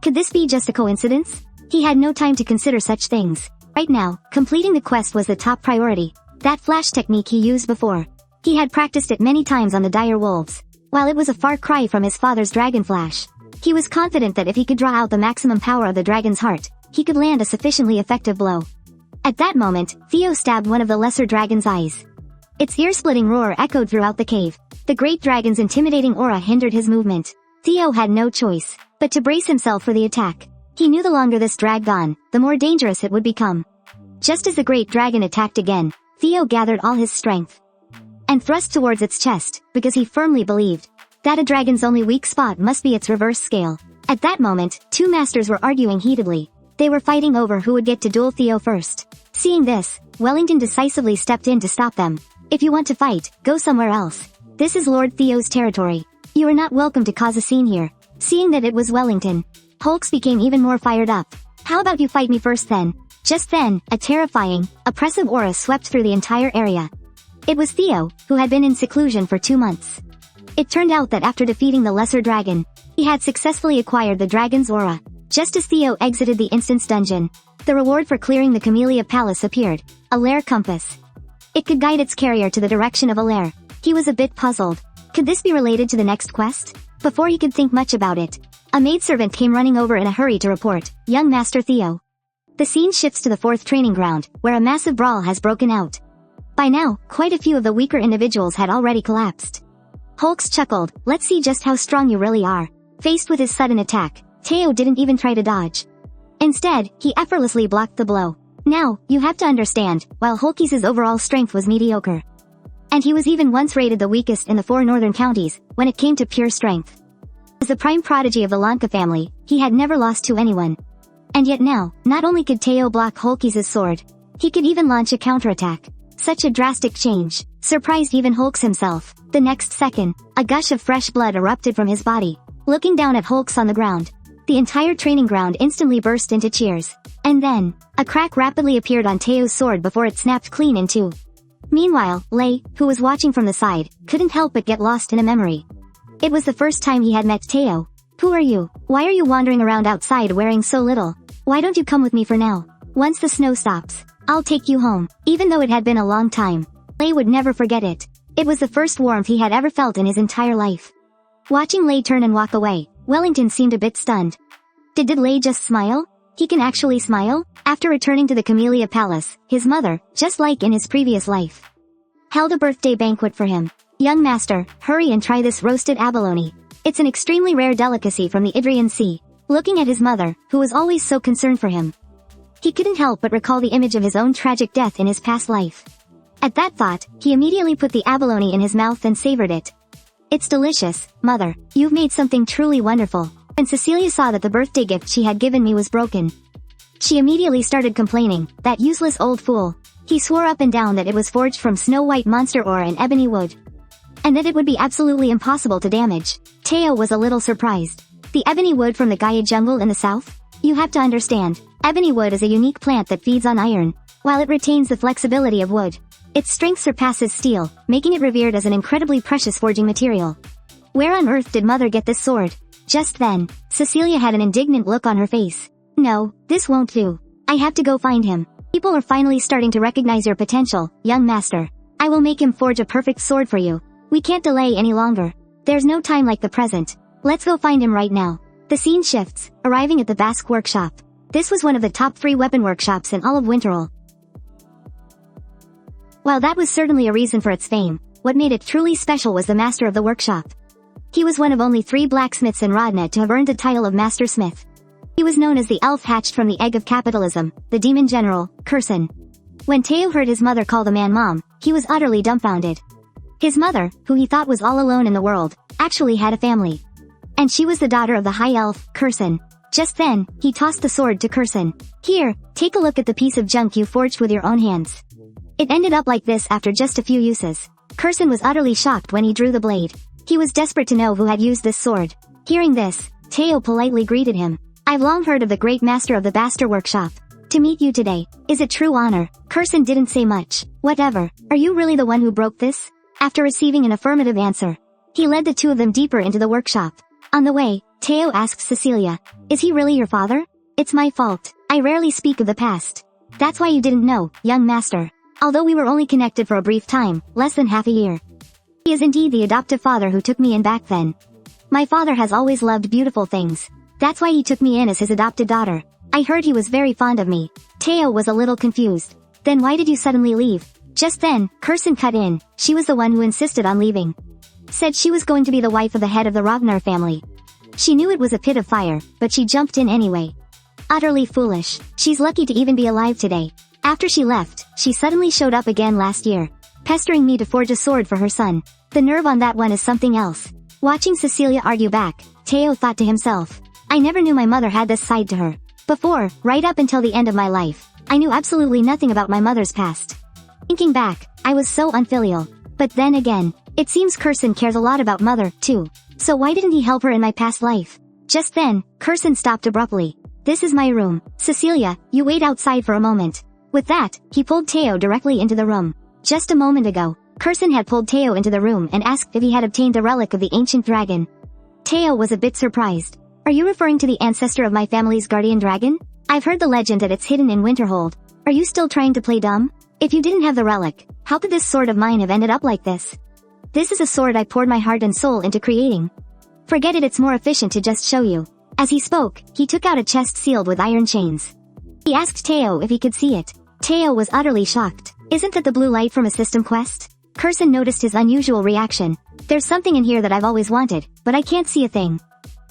Could this be just a coincidence? He had no time to consider such things. Right now, completing the quest was the top priority. That flash technique he used before. He had practiced it many times on the dire wolves. While it was a far cry from his father's dragon flash, he was confident that if he could draw out the maximum power of the dragon's heart, he could land a sufficiently effective blow. At that moment, Theo stabbed one of the lesser dragon's eyes. Its ear-splitting roar echoed throughout the cave. The great dragon's intimidating aura hindered his movement. Theo had no choice but to brace himself for the attack. He knew the longer this dragged on, the more dangerous it would become. Just as the great dragon attacked again, Theo gathered all his strength and thrust towards its chest, because he firmly believed that a dragon's only weak spot must be its reverse scale. At that moment, 2 masters were arguing heatedly. They were fighting over who would get to duel Theo first. Seeing this, Wellington decisively stepped in to stop them. "If you want to fight, go somewhere else. This is Lord Theo's territory. You are not welcome to cause a scene here." Seeing that it was Wellington, Holks became even more fired up. "How about you fight me first then?" Just then, a terrifying, oppressive aura swept through the entire area. It was Theo, who had been in seclusion for 2 months. It turned out that after defeating the lesser dragon, he had successfully acquired the dragon's aura. Just as Theo exited the instance dungeon, the reward for clearing the Camellia Palace appeared, a lair compass. It could guide its carrier to the direction of a lair. He was a bit puzzled. Could this be related to the next quest? Before he could think much about it, a maidservant came running over in a hurry to report, "Young Master Theo, The scene shifts to the 4th training ground, where a massive brawl has broken out. By now, quite a few of the weaker individuals had already collapsed. Hulks chuckled, "Let's see just how strong you really are." Faced with his sudden attack, Teo didn't even try to dodge. Instead, he effortlessly blocked the blow. Now, you have to understand, while Hulky's overall strength was mediocre, and he was even once rated the weakest in the 4 northern counties, when it came to pure strength. As the prime prodigy of the Lanka family, he had never lost to anyone. And yet now, not only could Teo block Hulky's sword, he could even launch a counterattack. Such a drastic change surprised even Hulks himself. The next second, a gush of fresh blood erupted from his body. Looking down at Hulks on the ground, the entire training ground instantly burst into cheers. And then, a crack rapidly appeared on Teo's sword before it snapped clean in two. Meanwhile, Lei, who was watching from the side, couldn't help but get lost in a memory. It was the first time he had met Teo. "Who are you? Why are you wandering around outside wearing so little? Why don't you come with me for now? Once the snow stops, I'll take you home." Even though it had been a long time, Lei would never forget it. It was the first warmth he had ever felt in his entire life. Watching Lei turn and walk away, Wellington seemed a bit stunned. Did Lei just smile? He can actually smile? After returning to the Camellia Palace, his mother, just like in his previous life, held a birthday banquet for him. "Young master, hurry and try this roasted abalone. It's an extremely rare delicacy from the Idrian Sea." Looking at his mother, who was always so concerned for him, he couldn't help but recall the image of his own tragic death in his past life. At that thought, he immediately put the abalone in his mouth and savored it. "It's delicious, mother. You've made something truly wonderful." And Cecilia saw that the birthday gift she had given me was broken. She immediately started complaining, "That useless old fool." He swore up and down that it was forged from snow-white monster ore and ebony wood, and that it would be absolutely impossible to damage. Teo was a little surprised. "The ebony wood from the Gaia jungle in the south? You have to understand, ebony wood is a unique plant that feeds on iron, while it retains the flexibility of wood. Its strength surpasses steel, making it revered as an incredibly precious forging material. Where on earth did mother get this sword?" Just then, Cecilia had an indignant look on her face. "No, this won't do. I have to go find him. People are finally starting to recognize your potential, young master. I will make him forge a perfect sword for you. We can't delay any longer. There's no time like the present. Let's go find him right now." The scene shifts, arriving at the Basque workshop. This was one of the top 3 weapon workshops in all of Winterall. While that was certainly a reason for its fame, what made it truly special was the master of the workshop. He was one of only 3 blacksmiths in Rodna to have earned the title of Master Smith. He was known as the elf hatched from the egg of capitalism, the demon general, Kurson. When Teo heard his mother call the man mom, he was utterly dumbfounded. His mother, who he thought was all alone in the world, actually had a family. And she was the daughter of the high elf, Kurson. Just then, he tossed the sword to Kurson. "Here, take a look at the piece of junk you forged with your own hands." It ended up like this after just a few uses. Kurson was utterly shocked when he drew the blade. He was desperate to know who had used this sword. Hearing this, Teo politely greeted him. "I've long heard of the great master of the Baster workshop. To meet you today is a true honor." Kurson didn't say much. "Whatever, are you really the one who broke this?" After receiving an affirmative answer, he led the 2 of them deeper into the workshop. On the way, Teo asked Cecilia, "Is he really your father?" "It's my fault. I rarely speak of the past. That's why you didn't know, young master. Although we were only connected for a brief time, less than half a year. He is indeed the adoptive father who took me in back then. My father has always loved beautiful things. That's why he took me in as his adopted daughter. I heard he was very fond of me." Teo was a little confused. "Then why did you suddenly leave?" Just then, Kurson cut in. She was the one who insisted on leaving. Said she was going to be the wife of the head of the Ragnar family. She knew it was a pit of fire, but she jumped in anyway. Utterly foolish. She's lucky to even be alive today. After she left, she suddenly showed up again last year, pestering me to forge a sword for her son. The nerve on that one is something else. Watching Cecilia argue back, Teo thought to himself, "I never knew my mother had this side to her. Before, right up until the end of my life, I knew absolutely nothing about my mother's past. Thinking back, I was so unfilial. But then again, it seems Kurson cares a lot about mother, too. So why didn't he help her in my past life?" Just then, Kurson stopped abruptly. "This is my room. Cecilia, you wait outside for a moment." With that, he pulled Teo directly into the room. Just a moment ago, Kurson had pulled Teo into the room and asked if he had obtained the relic of the ancient dragon. Teo was a bit surprised. "Are you referring to the ancestor of my family's guardian dragon? I've heard the legend that it's hidden in Winterhold. Are you still trying to play dumb? If you didn't have the relic, how could this sword of mine have ended up like this? This is a sword I poured my heart and soul into creating. Forget it, it's more efficient to just show you." As he spoke, he took out a chest sealed with iron chains. He asked Teo if he could see it. Teo was utterly shocked. Isn't that the blue light from a system quest? Curson noticed his unusual reaction. There's something in here that I've always wanted, but I can't see a thing.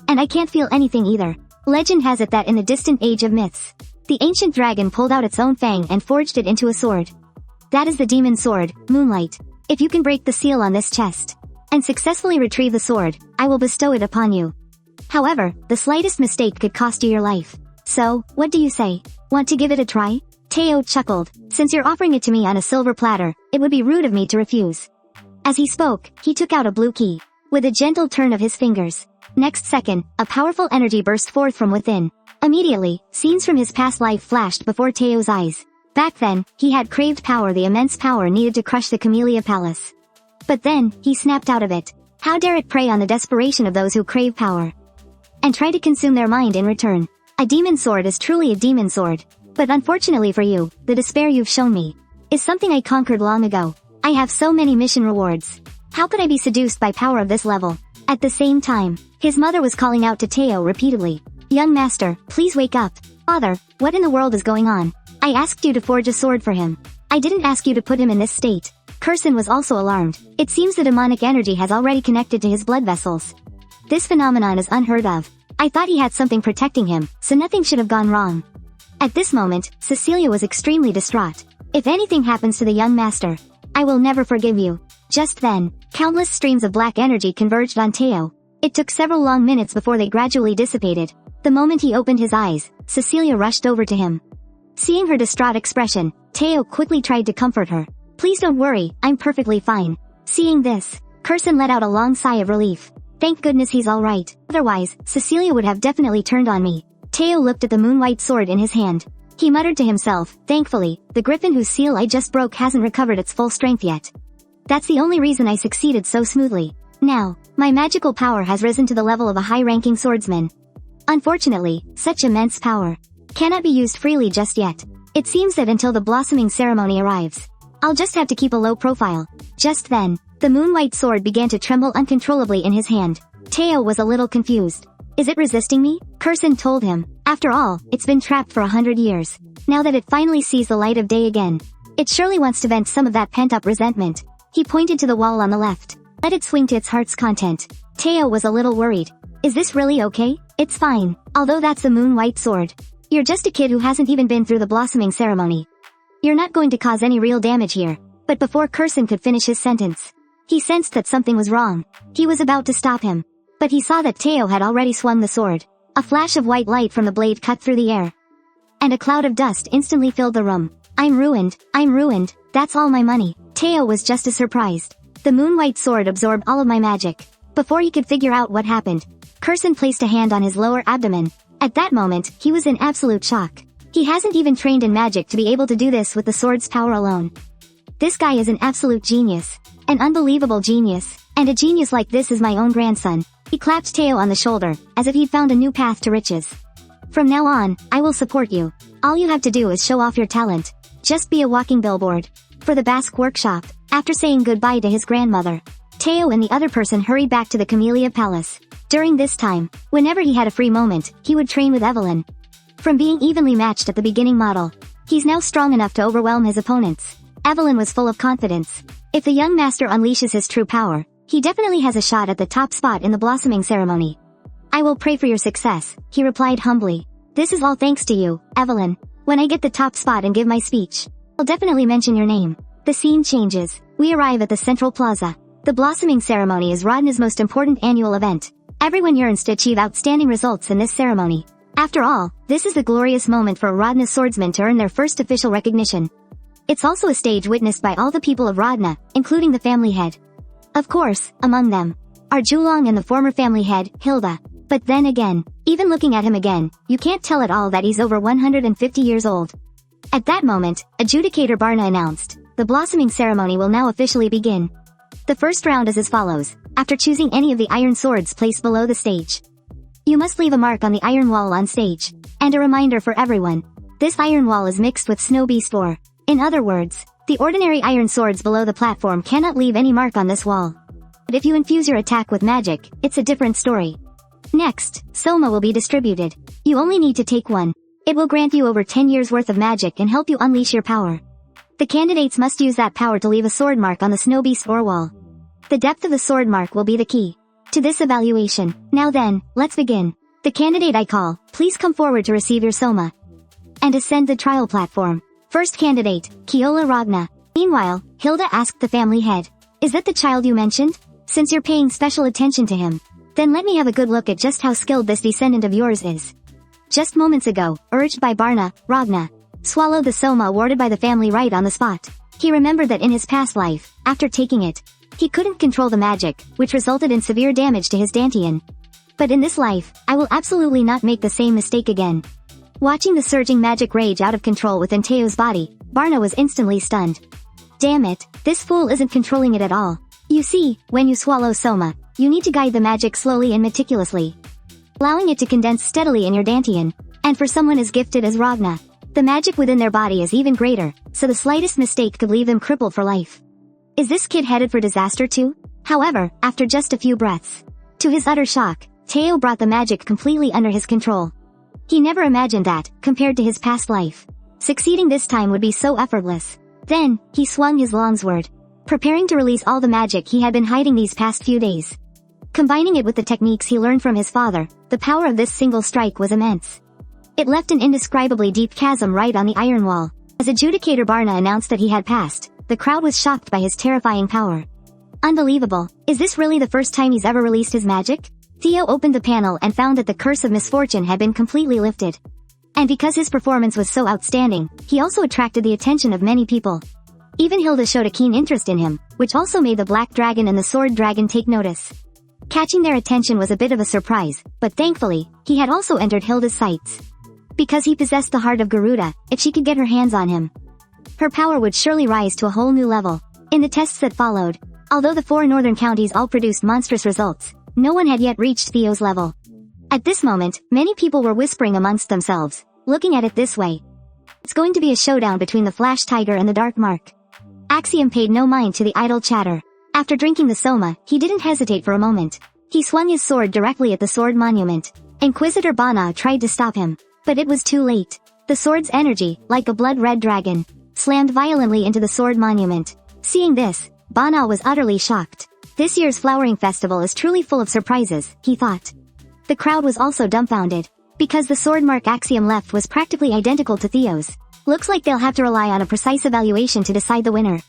And I can't feel anything either. Legend has it that in the distant age of myths, the ancient dragon pulled out its own fang and forged it into a sword. That is the demon sword, Moonlight. If you can break the seal on this chest and successfully retrieve the sword, I will bestow it upon you. However, the slightest mistake could cost you your life. So, what do you say? Want to give it a try? Teo chuckled. Since you're offering it to me on a silver platter, it would be rude of me to refuse. As he spoke, he took out a blue key. With a gentle turn of his fingers. Next second, a powerful energy burst forth from within. Immediately, scenes from his past life flashed before Teo's eyes. Back then, he had craved power, the immense power needed to crush the Camellia Palace. But then, he snapped out of it. How dare it prey on the desperation of those who crave power and try to consume their mind in return. A demon sword is truly a demon sword. But unfortunately for you, the despair you've shown me is something I conquered long ago. I have so many mission rewards. How could I be seduced by power of this level? At the same time, his mother was calling out to Teo repeatedly. Young master, please wake up. Father, what in the world is going on? I asked you to forge a sword for him. I didn't ask you to put him in this state. Curson was also alarmed. It seems the demonic energy has already connected to his blood vessels. This phenomenon is unheard of. I thought he had something protecting him, so nothing should have gone wrong. At this moment, Cecilia was extremely distraught. If anything happens to the young master, I will never forgive you. Just then, countless streams of black energy converged on Teo. It took several long minutes before they gradually dissipated. The moment he opened his eyes, Cecilia rushed over to him. Seeing her distraught expression, Teo quickly tried to comfort her. Please don't worry, I'm perfectly fine. Seeing this, Curson let out a long sigh of relief. Thank goodness he's alright. Otherwise, Cecilia would have definitely turned on me. Teo looked at the moon-white sword in his hand. He muttered to himself, thankfully, the griffin whose seal I just broke hasn't recovered its full strength yet. That's the only reason I succeeded so smoothly. Now, my magical power has risen to the level of a high-ranking swordsman. Unfortunately, such immense power cannot be used freely just yet. It seems that until the blossoming ceremony arrives, I'll just have to keep a low profile. Just then, the moon-white sword began to tremble uncontrollably in his hand. Teo was a little confused. Is it resisting me? Curson told him. After all, it's been trapped for 100 years. Now that it finally sees the light of day again, it surely wants to vent some of that pent-up resentment. He pointed to the wall on the left. Let it swing to its heart's content. Teo was a little worried. Is this really okay? It's fine. Although that's the moon-white sword. You're just a kid who hasn't even been through the blossoming ceremony. You're not going to cause any real damage here. But before Curson could finish his sentence, he sensed that something was wrong. He was about to stop him. But he saw that Teo had already swung the sword. A flash of white light from the blade cut through the air. And a cloud of dust instantly filled the room. I'm ruined. That's all my money. Teo was just as surprised. The moon-white sword absorbed all of my magic. Before he could figure out what happened, Curson placed a hand on his lower abdomen. At that moment, he was in absolute shock. He hasn't even trained in magic to be able to do this with the sword's power alone. This guy is an absolute genius. An unbelievable genius. And a genius like this is my own grandson. He clapped Teo on the shoulder, as if he'd found a new path to riches. From now on, I will support you. All you have to do is show off your talent. Just be a walking billboard. For the Basque workshop, after saying goodbye to his grandmother, Teo and the other person hurried back to the Camellia Palace. During this time, whenever he had a free moment, he would train with Evelyn. From being evenly matched at the beginning model, he's now strong enough to overwhelm his opponents. Evelyn was full of confidence. If the young master unleashes his true power, he definitely has a shot at the top spot in the blossoming ceremony. I will pray for your success, he replied humbly. This is all thanks to you, Evelyn. When I get the top spot and give my speech, I'll definitely mention your name. The scene changes. We arrive at the central plaza. The blossoming ceremony is Rodna's most important annual event. Everyone yearns to achieve outstanding results in this ceremony. After all, this is the glorious moment for Rodna swordsmen to earn their first official recognition. It's also a stage witnessed by all the people of Rodna, including the family head. Of course, among them are Julong and the former family head, Hilda. But then again, even looking at him again, you can't tell at all that he's over 150 years old. At that moment, Adjudicator Barna announced, the blossoming ceremony will now officially begin. The first round is as follows. After choosing any of the iron swords placed below the stage, you must leave a mark on the iron wall on stage. And a reminder for everyone. This iron wall is mixed with snow beast ore. In other words, the ordinary iron swords below the platform cannot leave any mark on this wall. But if you infuse your attack with magic, it's a different story. Next, Soma will be distributed. You only need to take one. It will grant you over 10 years worth of magic and help you unleash your power. The candidates must use that power to leave a sword mark on the snow beast or wall. The depth of the sword mark will be the key to this evaluation. Now then, let's begin. The candidate I call, please come forward to receive your soma and ascend the trial platform. First candidate, Keola Ragna. Meanwhile, Hilda asked the family head, is that the child you mentioned? Since you're paying special attention to him, then let me have a good look at just how skilled this descendant of yours is. Just moments ago, urged by Barna, Ragna swallowed the soma awarded by the family right on the spot. He remembered that in his past life, after taking it, he couldn't control the magic, which resulted in severe damage to his dantian. But in this life, I will absolutely not make the same mistake again. Watching the surging magic rage out of control within Teo's body, Barna was instantly stunned. Damn it, this fool isn't controlling it at all. You see, when you swallow soma, you need to guide the magic slowly and meticulously, allowing it to condense steadily in your dantian. And for someone as gifted as Ragna, the magic within their body is even greater, so the slightest mistake could leave them crippled for life. Is this kid headed for disaster too? However, after just a few breaths, to his utter shock, Teo brought the magic completely under his control. He never imagined that, compared to his past life, succeeding this time would be so effortless. Then, he swung his longsword, preparing to release all the magic he had been hiding these past few days. Combining it with the techniques he learned from his father, the power of this single strike was immense. It left an indescribably deep chasm right on the iron wall. As adjudicator Barna announced that he had passed, the crowd was shocked by his terrifying power. Unbelievable. Is this really the first time he's ever released his magic? Theo opened the panel and found that the curse of misfortune had been completely lifted. And because his performance was so outstanding, he also attracted the attention of many people. Even Hilda showed a keen interest in him, which also made the Black Dragon and the Sword Dragon take notice. Catching their attention was a bit of a surprise, but thankfully, he had also entered Hilda's sights. Because he possessed the heart of Garuda, if she could get her hands on him, her power would surely rise to a whole new level. In the tests that followed, although the 4 northern counties all produced monstrous results, no one had yet reached Theo's level. At this moment, many people were whispering amongst themselves, looking at it this way. It's going to be a showdown between the Flash Tiger and the Dark Mark. Axiom paid no mind to the idle chatter. After drinking the soma, he didn't hesitate for a moment. He swung his sword directly at the sword monument. Inquisitor Bana tried to stop him, but it was too late. The sword's energy, like a blood-red dragon, slammed violently into the sword monument. Seeing this, Bana was utterly shocked. This year's flowering festival is truly full of surprises, he thought. The crowd was also dumbfounded, because the sword mark Axiom left was practically identical to Theo's. Looks like they'll have to rely on a precise evaluation to decide the winner.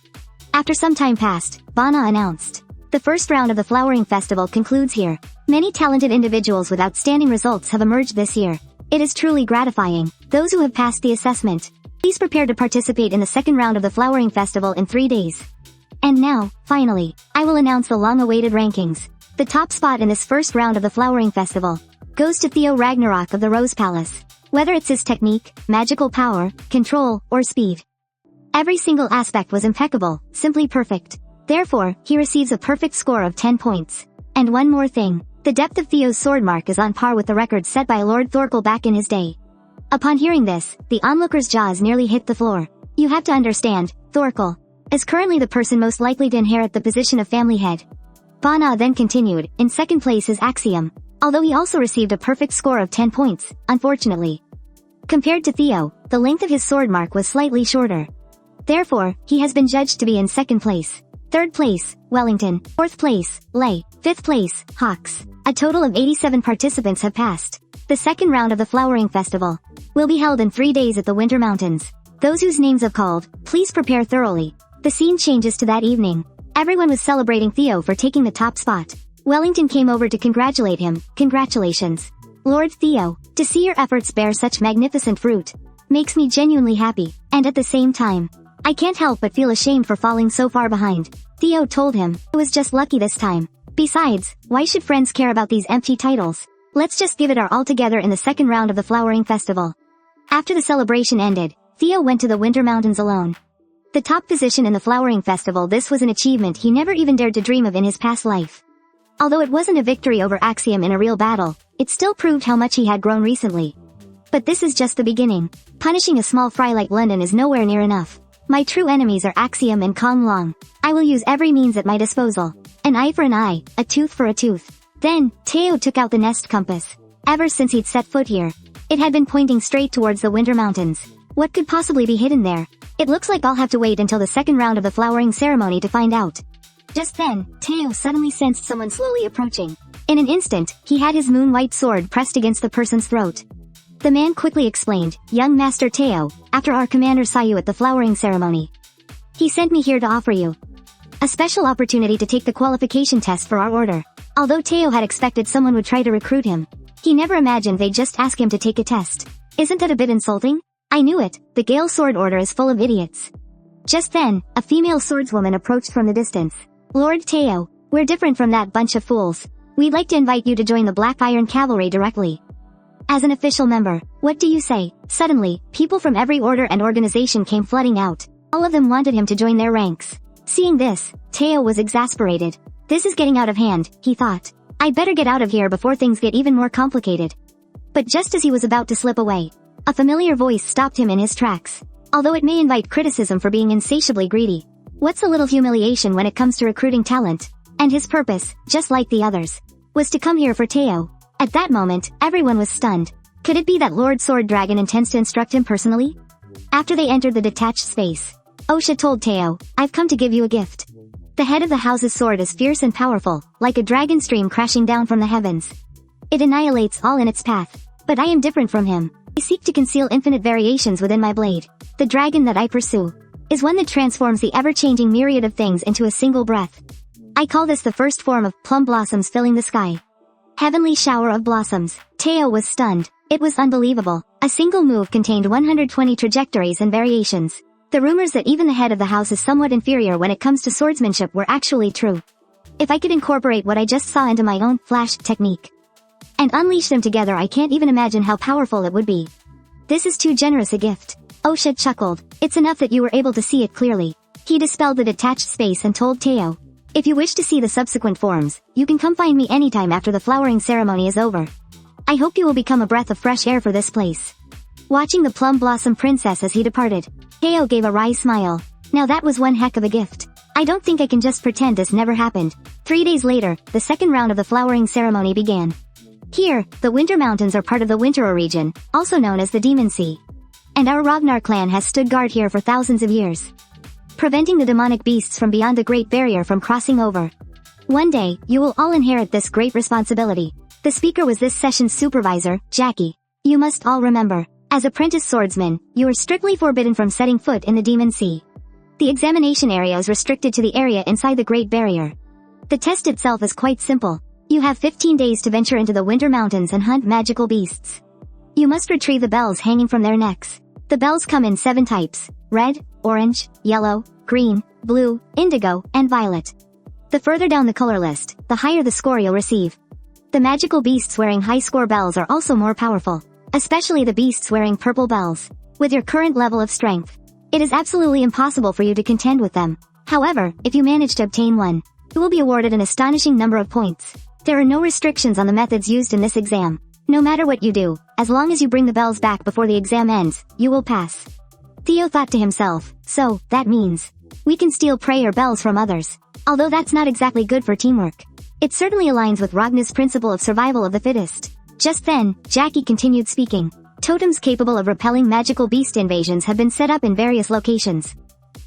After some time passed, Bana announced, the first round of the flowering festival concludes here. Many talented individuals with outstanding results have emerged this year. It is truly gratifying. Those who have passed the assessment, please prepare to participate in the second round of the flowering festival in 3 days. And now, finally, I will announce the long-awaited rankings. The top spot in this first round of the flowering festival goes to Theo Ragnarok of the Rose Palace. Whether it's his technique, magical power, control, or speed, every single aspect was impeccable, simply perfect. Therefore, he receives a perfect score of 10 points. And one more thing. The depth of Theo's sword mark is on par with the record set by Lord Thorkel back in his day. Upon hearing this, the onlooker's jaws nearly hit the floor. You have to understand, Thorkel is currently the person most likely to inherit the position of family head. Bana then continued, in second place is Axiom, although he also received a perfect score of 10 points, unfortunately. Compared to Theo, the length of his sword mark was slightly shorter. Therefore, he has been judged to be in second place. Third place, Wellington. Fourth place, Lay. Fifth place, Hawks. A total of 87 participants have passed. The second round of the Flowering Festival will be held in 3 days at the Winter Mountains. Those whose names have called, please prepare thoroughly. The scene changes to that evening. Everyone was celebrating Theo for taking the top spot. Wellington came over to congratulate him. Congratulations, Lord Theo. To see your efforts bear such magnificent fruit makes me genuinely happy, and at the same time, I can't help but feel ashamed for falling so far behind. Theo told him, it was just lucky this time. Besides, why should friends care about these empty titles? Let's just give it our all together in the second round of the Flowering Festival. After the celebration ended, Theo went to the Winter Mountains alone. The top position in the Flowering Festival, this was an achievement he never even dared to dream of in his past life. Although it wasn't a victory over Axiom in a real battle, it still proved how much he had grown recently. But this is just the beginning. Punishing a small fry like London is nowhere near enough. My true enemies are Axiom and Kong Long. I will use every means at my disposal. An eye for an eye, a tooth for a tooth. Then, Teo took out the nest compass. Ever since he'd set foot here, It had been pointing straight towards the Winter Mountains. What could possibly be hidden there? It looks like I'll have to wait until the second round of the flowering ceremony to find out. Just then, Teo suddenly sensed someone slowly approaching. In an instant, he had his moon-white sword pressed against the person's throat. The man quickly explained, "Young Master Teo, after our commander saw you at the flowering ceremony, he sent me here to offer you a special opportunity to take the qualification test for our order." Although Teo had expected someone would try to recruit him, he never imagined they'd just ask him to take a test. Isn't that a bit insulting? I knew it, the Gale Sword Order is full of idiots. Just then, a female swordswoman approached from the distance. "Lord Teo, we're different from that bunch of fools. We'd like to invite you to join the Black Iron Cavalry directly as an official member. What do you say?" Suddenly, people from every order and organization came flooding out. All of them wanted him to join their ranks. Seeing this, Teo was exasperated. This is getting out of hand, he thought. I'd better get out of here before things get even more complicated. But just as he was about to slip away, a familiar voice stopped him in his tracks. Although it may invite criticism for being insatiably greedy, what's a little humiliation when it comes to recruiting talent? And his purpose, just like the others, was to come here for Teo. At that moment, everyone was stunned. Could it be that Lord Sword Dragon intends to instruct him personally? After they entered the detached space, Osha told Teo, "I've come to give you a gift." The head of the house's sword is fierce and powerful, like a dragon stream crashing down from the heavens. It annihilates all in its path. But I am different from him. I seek to conceal infinite variations within my blade. The dragon that I pursue is one that transforms the ever-changing myriad of things into a single breath. I call this the first form of plum blossoms filling the sky. Heavenly shower of blossoms. Teo was stunned. It was unbelievable. A single move contained 120 trajectories and variations. The rumors that even the head of the house is somewhat inferior when it comes to swordsmanship were actually true. If I could incorporate what I just saw into my own flash technique and unleash them together, I can't even imagine how powerful it would be. This is too generous a gift. Osha chuckled. It's enough that you were able to see it clearly. He dispelled the detached space and told Teo, "If you wish to see the subsequent forms, you can come find me anytime after the flowering ceremony is over. I hope you will become a breath of fresh air for this place." Watching the Plum Blossom Princess as he departed, Teo gave a wry smile. Now that was one heck of a gift. I don't think I can just pretend this never happened. 3 days later, the second round of the flowering ceremony began. Here, the Winter Mountains are part of the Winter region, also known as the Demon Sea. And our Ragnar clan has stood guard here for thousands of years, preventing the demonic beasts from beyond the Great Barrier from crossing over. One day, you will all inherit this great responsibility. The speaker was this session's supervisor, Jackie. You must all remember, as apprentice swordsmen, you are strictly forbidden from setting foot in the Demon Sea. The examination area is restricted to the area inside the Great Barrier. The test itself is quite simple. You have 15 days to venture into the Winter Mountains and hunt magical beasts. You must retrieve the bells hanging from their necks. The bells come in 7 types: red, orange, yellow, green, blue, indigo, and violet. The further down the color list, the higher the score you'll receive. The magical beasts wearing high score bells are also more powerful, especially the beasts wearing purple bells. With your current level of strength, it is absolutely impossible for you to contend with them. However, if you manage to obtain one, you will be awarded an astonishing number of points. There are no restrictions on the methods used in this exam. No matter what you do, as long as you bring the bells back before the exam ends, you will pass. Theo thought to himself, so, that means we can steal prey or bells from others. Although that's not exactly good for teamwork. It certainly aligns with Ragnar's principle of survival of the fittest. Just then, Jackie continued speaking. Totems capable of repelling magical beast invasions have been set up in various locations.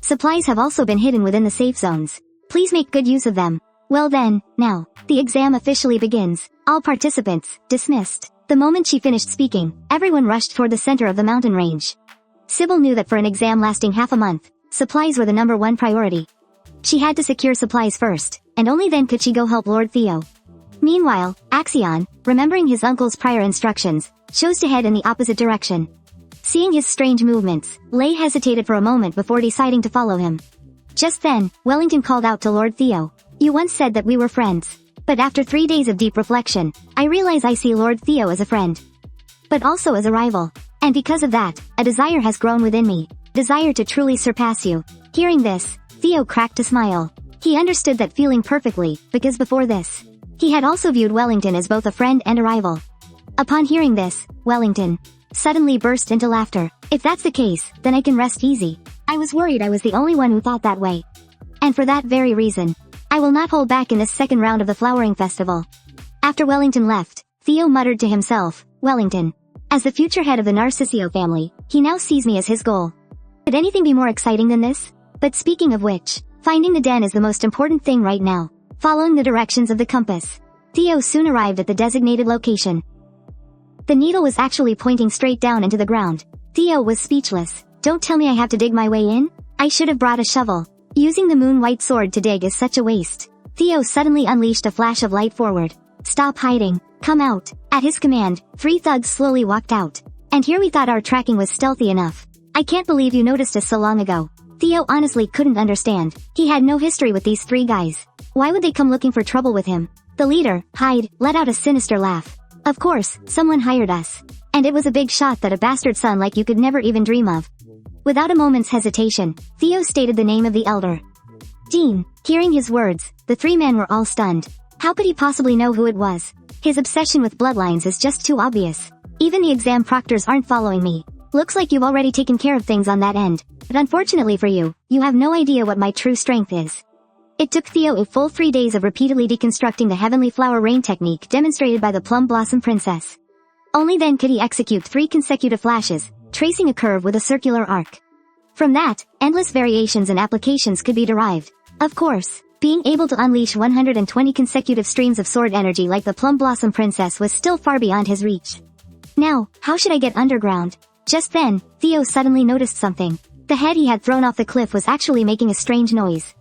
Supplies have also been hidden within the safe zones. Please make good use of them. Well then, now, the exam officially begins. All participants, dismissed. The moment she finished speaking, everyone rushed toward the center of the mountain range. Sybil knew that for an exam lasting half a month, supplies were the number one priority. She had to secure supplies first, and only then could she go help Lord Theo. Meanwhile, Axion, remembering his uncle's prior instructions, chose to head in the opposite direction. Seeing his strange movements, Lay hesitated for a moment before deciding to follow him. Just then, Wellington called out to Lord Theo. You once said that we were friends. But after 3 days of deep reflection, I realize I see Lord Theo as a friend. But also as a rival. And because of that, a desire has grown within me. Desire to truly surpass you. Hearing this, Theo cracked a smile. He understood that feeling perfectly, because before this, he had also viewed Wellington as both a friend and a rival. Upon hearing this, Wellington suddenly burst into laughter. If that's the case, then I can rest easy. I was worried I was the only one who thought that way. And for that very reason, I will not hold back in this second round of the flowering festival. After Wellington left, Theo muttered to himself, Wellington, As the future head of the Narcisio family, he now sees me as his goal. Could anything be more exciting than this? But speaking of which, finding the den is the most important thing right now. Following the directions of the compass, Theo soon arrived at the designated location. The needle was actually pointing straight down into the ground. Theo was speechless. Don't tell me I have to dig my way in? I should have brought a shovel. Using the moon-white sword to dig is such a waste. Theo suddenly unleashed a flash of light forward. Stop hiding. Come out. At his command, 3 thugs slowly walked out. And here we thought our tracking was stealthy enough. I can't believe you noticed us so long ago. Theo honestly couldn't understand. He had no history with these 3 guys. Why would they come looking for trouble with him? The leader, Heir, let out a sinister laugh. Of course, someone hired us. And it was a big shot that a bastard son like you could never even dream of. Without a moment's hesitation, Theo stated the name of the elder. Dean. Hearing his words, the 3 men were all stunned. How could he possibly know who it was? His obsession with bloodlines is just too obvious. Even the exam proctors aren't following me. Looks like you've already taken care of things on that end. But unfortunately for you, you have no idea what my true strength is. It took Theo a full 3 days of repeatedly deconstructing the heavenly flower rain technique demonstrated by the Plum Blossom Princess. Only then could he execute 3 consecutive flashes, tracing a curve with a circular arc. From that, endless variations and applications could be derived. Of course, being able to unleash 120 consecutive streams of sword energy like the Plum Blossom Princess was still far beyond his reach. Now, how should I get underground? Just then, Theo suddenly noticed something. The head he had thrown off the cliff was actually making a strange noise.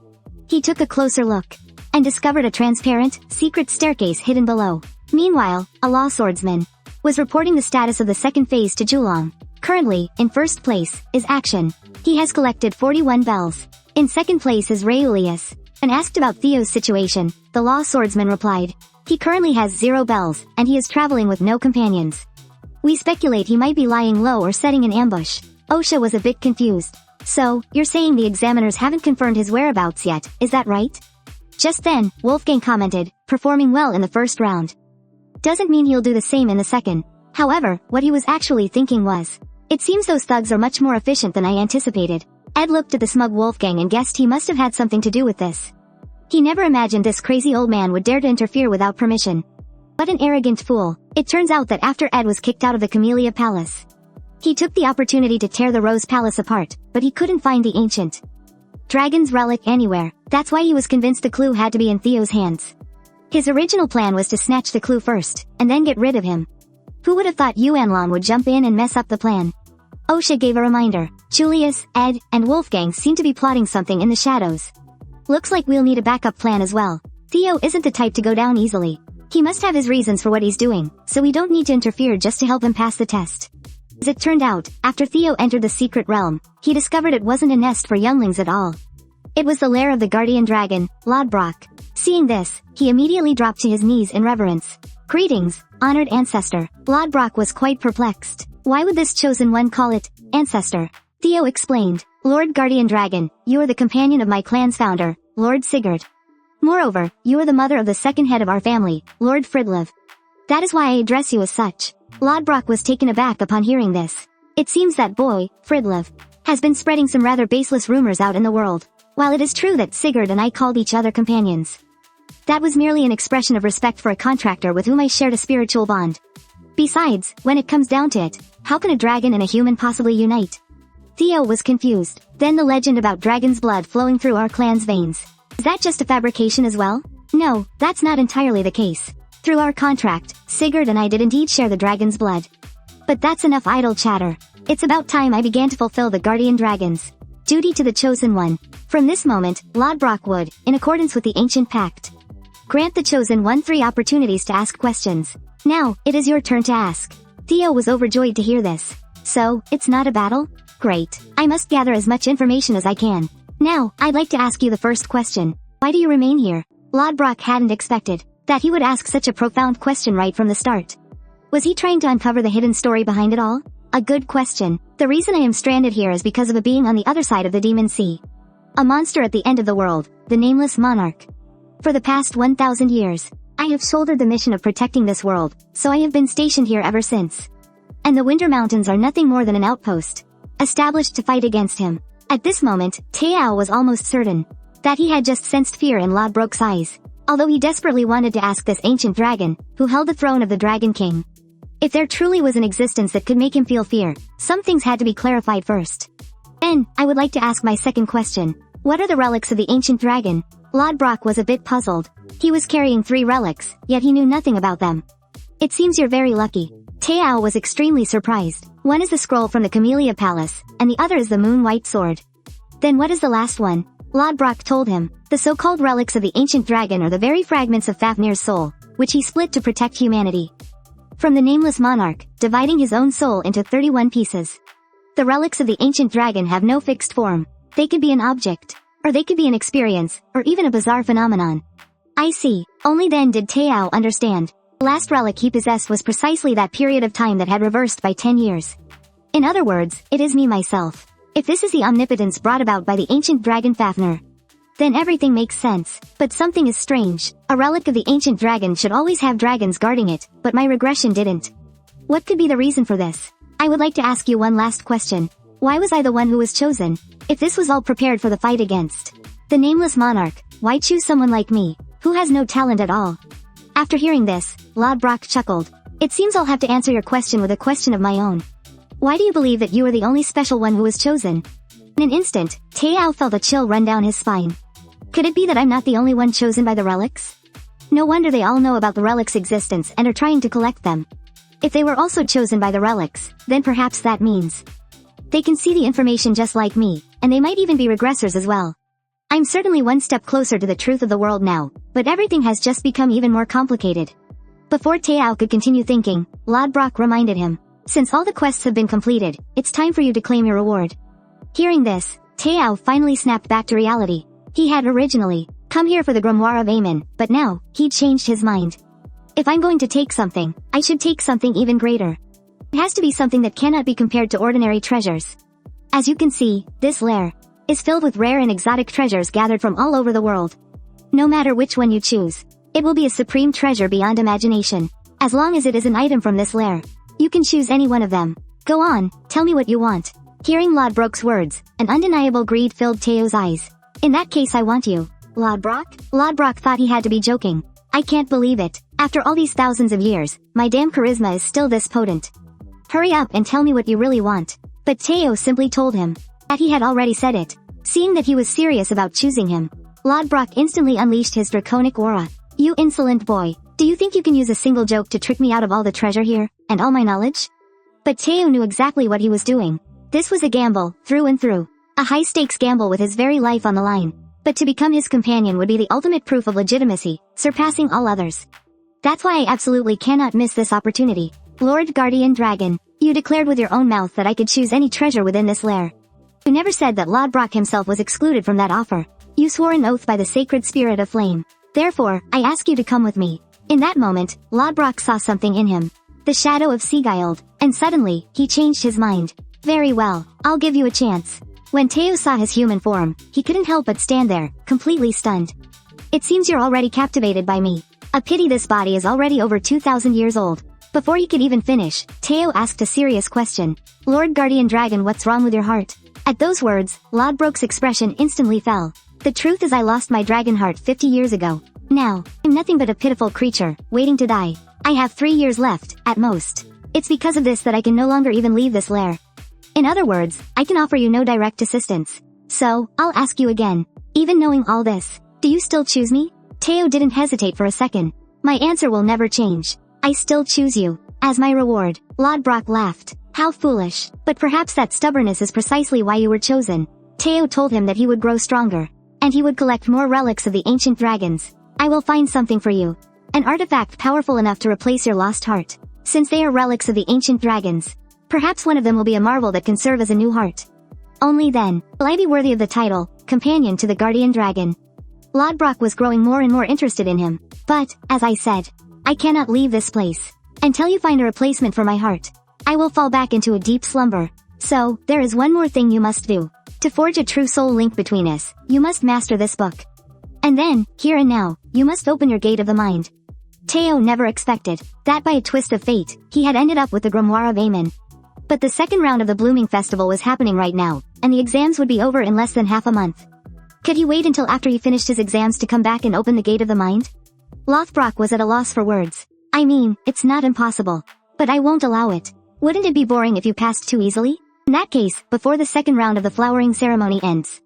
He took a closer look, and discovered a transparent, secret staircase hidden below. Meanwhile, a law swordsman was reporting the status of the second phase to Julong. Currently, in first place, is Action. He has collected 41 bells. In second place is Raulius. And asked about Theo's situation, the law swordsman replied, he currently has 0 bells, and he is traveling with no companions. We speculate he might be lying low or setting an ambush. Osha was a bit confused. So, you're saying the examiners haven't confirmed his whereabouts yet, is that right? Just then, Wolfgang commented, performing well in the first round. Doesn't mean he'll do the same in the second. However, what he was actually thinking was, it seems those thugs are much more efficient than I anticipated. Ed looked at the smug Wolfgang and guessed he must have had something to do with this. He never imagined this crazy old man would dare to interfere without permission. What an arrogant fool. It turns out that after Ed was kicked out of the Camellia Palace, he took the opportunity to tear the Rose Palace apart, but he couldn't find the ancient dragon's relic anywhere. That's why he was convinced the clue had to be in Theo's hands. His original plan was to snatch the clue first, and then get rid of him. Who would have thought Yuanlong would jump in and mess up the plan? Osha gave a reminder. Julius, Ed, and Wolfgang seem to be plotting something in the shadows. Looks like we'll need a backup plan as well. Theo isn't the type to go down easily. He must have his reasons for what he's doing, so we don't need to interfere just to help him pass the test. As it turned out, after Theo entered the secret realm, he discovered it wasn't a nest for younglings at all. It was the lair of the guardian dragon, Lodbrok. Seeing this, he immediately dropped to his knees in reverence. Greetings, honored ancestor. Lodbrok was quite perplexed. Why would this chosen one call it ancestor? Theo explained, Lord Guardian Dragon, you are the companion of my clan's founder, Lord Sigurd. Moreover, you are the mother of the second head of our family, Lord Fridlev. That is why I address you as such. Lodbrok was taken aback upon hearing this. It seems that boy, Fridlev, has been spreading some rather baseless rumors out in the world. While it is true that Sigurd and I called each other companions, that was merely an expression of respect for a contractor with whom I shared a spiritual bond. Besides, when it comes down to it, how can a dragon and a human possibly unite? Theo was confused. Then the legend about dragon's blood flowing through our clan's veins. Is that just a fabrication as well? No, that's not entirely the case. Through our contract, Sigurd and I did indeed share the dragon's blood. But that's enough idle chatter. It's about time I began to fulfill the guardian dragon's duty to the chosen one. From this moment, Lodbrok would, in accordance with the ancient pact, grant the chosen one 3 opportunities to ask questions. Now, it is your turn to ask. Theo was overjoyed to hear this. So, it's not a battle? Great. I must gather as much information as I can. Now, I'd like to ask you the first question. Why do you remain here? Lodbrok hadn't expected that he would ask such a profound question right from the start. Was he trying to uncover the hidden story behind it all? A good question. The reason I am stranded here is because of a being on the other side of the Demon Sea. A monster at the end of the world, the Nameless Monarch. For the past 1,000 years, I have shouldered the mission of protecting this world, so I have been stationed here ever since. And the Winter Mountains are nothing more than an outpost, established to fight against him. At this moment, Teao was almost certain that he had just sensed fear in Lodbrok's eyes, although he desperately wanted to ask this ancient dragon, who held the throne of the Dragon King. If there truly was an existence that could make him feel fear, some things had to be clarified first. Then, I would like to ask my second question. What are the relics of the ancient dragon? Lodbrok was a bit puzzled. He was carrying 3 relics, yet he knew nothing about them. It seems you're very lucky. Teao was extremely surprised. One is the scroll from the Camellia Palace, and the other is the moon-white sword. Then what is the last one? Lodbrok told him. The so-called relics of the ancient dragon are the very fragments of Fafnir's soul, which he split to protect humanity from the nameless monarch, dividing his own soul into 31 pieces. The relics of the ancient dragon have no fixed form. They could be an object, or they could be an experience, or even a bizarre phenomenon. I see. Only then did Teao understand. The last relic he possessed was precisely that period of time that had reversed by 10 years. In other words, it is me myself. If this is the omnipotence brought about by the ancient dragon Fafnir, then everything makes sense. But something is strange. A relic of the ancient dragon should always have dragons guarding it, but my regression didn't. What could be the reason for this? I would like to ask you one last question. Why was I the one who was chosen? If this was all prepared for the fight against the nameless monarch, why choose someone like me, who has no talent at all? After hearing this, Lodbrok chuckled. It seems I'll have to answer your question with a question of my own. Why do you believe that you are the only special one who was chosen? In an instant, Teao felt a chill run down his spine. Could it be that I'm not the only one chosen by the relics? No wonder they all know about the relics' existence and are trying to collect them. If they were also chosen by the relics, then perhaps that means they can see the information just like me, and they might even be regressors as well. I'm certainly one step closer to the truth of the world now, but everything has just become even more complicated. Before Teao could continue thinking, Lodbrok reminded him. Since all the quests have been completed, it's time for you to claim your reward. Hearing this, Teao finally snapped back to reality. He had originally come here for the Grimoire of Aemon, but now, he'd changed his mind. If I'm going to take something, I should take something even greater. It has to be something that cannot be compared to ordinary treasures. As you can see, this lair is filled with rare and exotic treasures gathered from all over the world. No matter which one you choose, it will be a supreme treasure beyond imagination. As long as it is an item from this lair, you can choose any one of them. Go on, tell me what you want. Hearing Lodbrok's words, an undeniable greed filled Teo's eyes. In that case I want you. Lodbrok? Lodbrok thought he had to be joking. I can't believe it. After all these thousands of years, my damn charisma is still this potent. Hurry up and tell me what you really want. But Teo simply told him that he had already said it. Seeing that he was serious about choosing him, Lodbrok instantly unleashed his draconic aura. You insolent boy. Do you think you can use a single joke to trick me out of all the treasure here, and all my knowledge? But Teo knew exactly what he was doing. This was a gamble, through and through. A high-stakes gamble with his very life on the line. But to become his companion would be the ultimate proof of legitimacy, surpassing all others. That's why I absolutely cannot miss this opportunity. Lord Guardian Dragon, you declared with your own mouth that I could choose any treasure within this lair. You never said that Lodbrok himself was excluded from that offer. You swore an oath by the sacred spirit of flame. Therefore, I ask you to come with me. In that moment, Lodbrok saw something in him. The shadow of Seagild, and suddenly, he changed his mind. Very well, I'll give you a chance. When Teo saw his human form, he couldn't help but stand there, completely stunned. It seems you're already captivated by me. A pity this body is already over 2,000 years old. Before he could even finish, Teo asked a serious question. Lord Guardian Dragon, what's wrong with your heart? At those words, Lodbrok's expression instantly fell. The truth is I lost my dragon heart 50 years ago. Now, I'm nothing but a pitiful creature, waiting to die. I have 3 years left, at most. It's because of this that I can no longer even leave this lair. In other words, I can offer you no direct assistance. So, I'll ask you again. Even knowing all this, do you still choose me? Teo didn't hesitate for a second. My answer will never change. I still choose you. As my reward. Lodbrok laughed. How foolish. But perhaps that stubbornness is precisely why you were chosen. Teo told him that he would grow stronger. And he would collect more relics of the ancient dragons. I will find something for you. An artifact powerful enough to replace your lost heart. Since they are relics of the ancient dragons, perhaps one of them will be a marvel that can serve as a new heart. Only then, will I be worthy of the title, companion to the guardian dragon. Lodbrok was growing more and more interested in him. But, as I said, I cannot leave this place until you find a replacement for my heart. I will fall back into a deep slumber. So, there is one more thing you must do. To forge a true soul link between us, you must master this book. And then, here and now, you must open your gate of the mind. Teo never expected that by a twist of fate, he had ended up with the Grimoire of Aemon. But the second round of the Blooming Festival was happening right now, and the exams would be over in less than half a month. Could he wait until after he finished his exams to come back and open the gate of the mind? Lothbrok was at a loss for words. I mean, it's not impossible. But I won't allow it. Wouldn't it be boring if you passed too easily? In that case, before the second round of the flowering ceremony ends,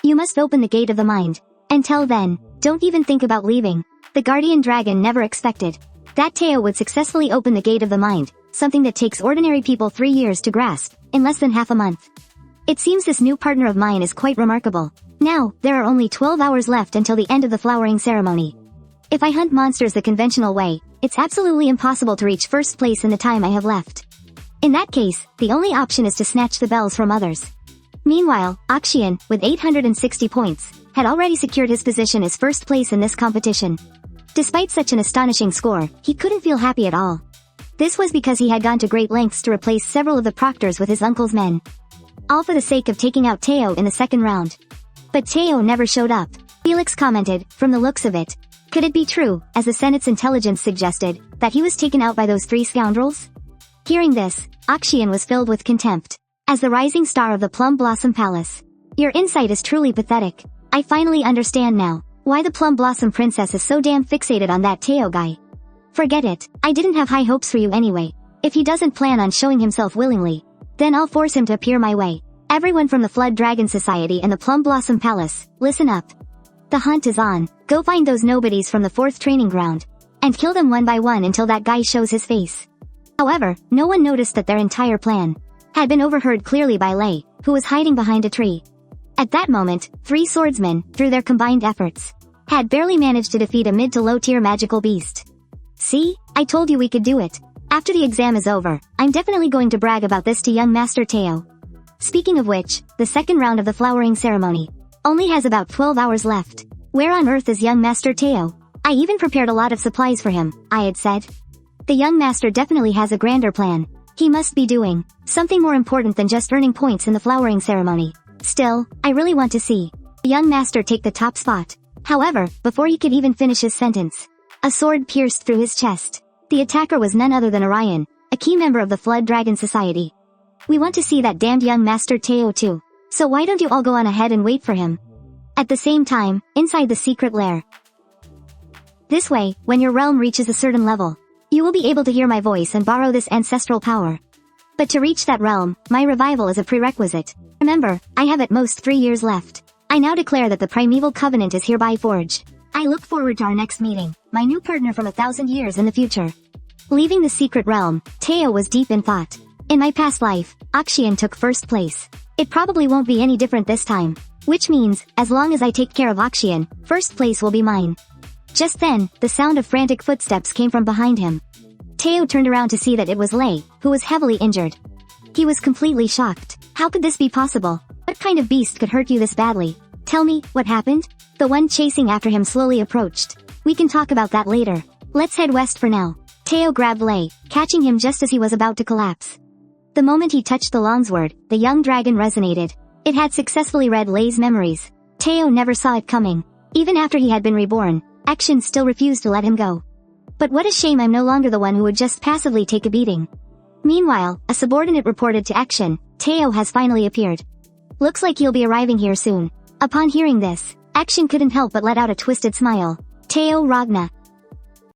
you must open the gate of the mind. Until then, don't even think about leaving. The guardian dragon never expected that Teo would successfully open the gate of the mind, something that takes ordinary people 3 years to grasp, in less than half a month. It seems this new partner of mine is quite remarkable. Now, there are only 12 hours left until the end of the flowering ceremony. If I hunt monsters the conventional way, it's absolutely impossible to reach first place in the time I have left. In that case, the only option is to snatch the bells from others. Meanwhile, Akshian, with 860 points, had already secured his position as first place in this competition. Despite such an astonishing score, he couldn't feel happy at all. This was because he had gone to great lengths to replace several of the proctors with his uncle's men. All for the sake of taking out Teo in the second round. But Teo never showed up. Felix commented, from the looks of it. Could it be true, as the Senate's intelligence suggested, that he was taken out by those 3 scoundrels? Hearing this, Akshian was filled with contempt. As the rising star of the Plum Blossom Palace, your insight is truly pathetic. I finally understand now why the Plum Blossom Princess is so damn fixated on that Teo guy. Forget it, I didn't have high hopes for you anyway. If he doesn't plan on showing himself willingly, then I'll force him to appear my way. Everyone from the Flood Dragon Society and the Plum Blossom Palace, listen up. The hunt is on. Go find those nobodies from the 4th training ground, and kill them one by one until that guy shows his face. However, no one noticed that their entire plan had been overheard clearly by Lei, who was hiding behind a tree. At that moment, 3 swordsmen, through their combined efforts, had barely managed to defeat a mid to low tier magical beast. See? I told you we could do it. After the exam is over, I'm definitely going to brag about this to young Master Teo. Speaking of which, the second round of the flowering ceremony only has about 12 hours left. Where on earth is young Master Teo? I even prepared a lot of supplies for him, I had said. The young master definitely has a grander plan. He must be doing something more important than just earning points in the flowering ceremony. Still, I really want to see the young master take the top spot. However, before he could even finish his sentence, a sword pierced through his chest. The attacker was none other than Orion, a key member of the Flood Dragon Society. We want to see that damned young Master Teo too. So why don't you all go on ahead and wait for him? At the same time, inside the secret lair. This way, when your realm reaches a certain level, you will be able to hear my voice and borrow this ancestral power. But to reach that realm, my revival is a prerequisite. Remember, I have at most 3 years left. I now declare that the primeval covenant is hereby forged. I look forward to our next meeting, my new partner from 1,000 years in the future. Leaving the secret realm, Teo was deep in thought. In my past life, Akshian took first place. It probably won't be any different this time. Which means, as long as I take care of Akshian, first place will be mine. Just then, the sound of frantic footsteps came from behind him. Teo turned around to see that it was Lei, who was heavily injured. He was completely shocked. How could this be possible? What kind of beast could hurt you this badly? Tell me, what happened? The one chasing after him slowly approached. We can talk about that later. Let's head west for now. Teo grabbed Lei, catching him just as he was about to collapse. The moment he touched the longsword, the young dragon resonated. It had successfully read Lei's memories. Teo never saw it coming. Even after he had been reborn, Akshin still refused to let him go. But what a shame I'm no longer the one who would just passively take a beating. Meanwhile, a subordinate reported to Akshin, Teo has finally appeared. Looks like he'll be arriving here soon. Upon hearing this, Akshin couldn't help but let out a twisted smile. Teo Ragna,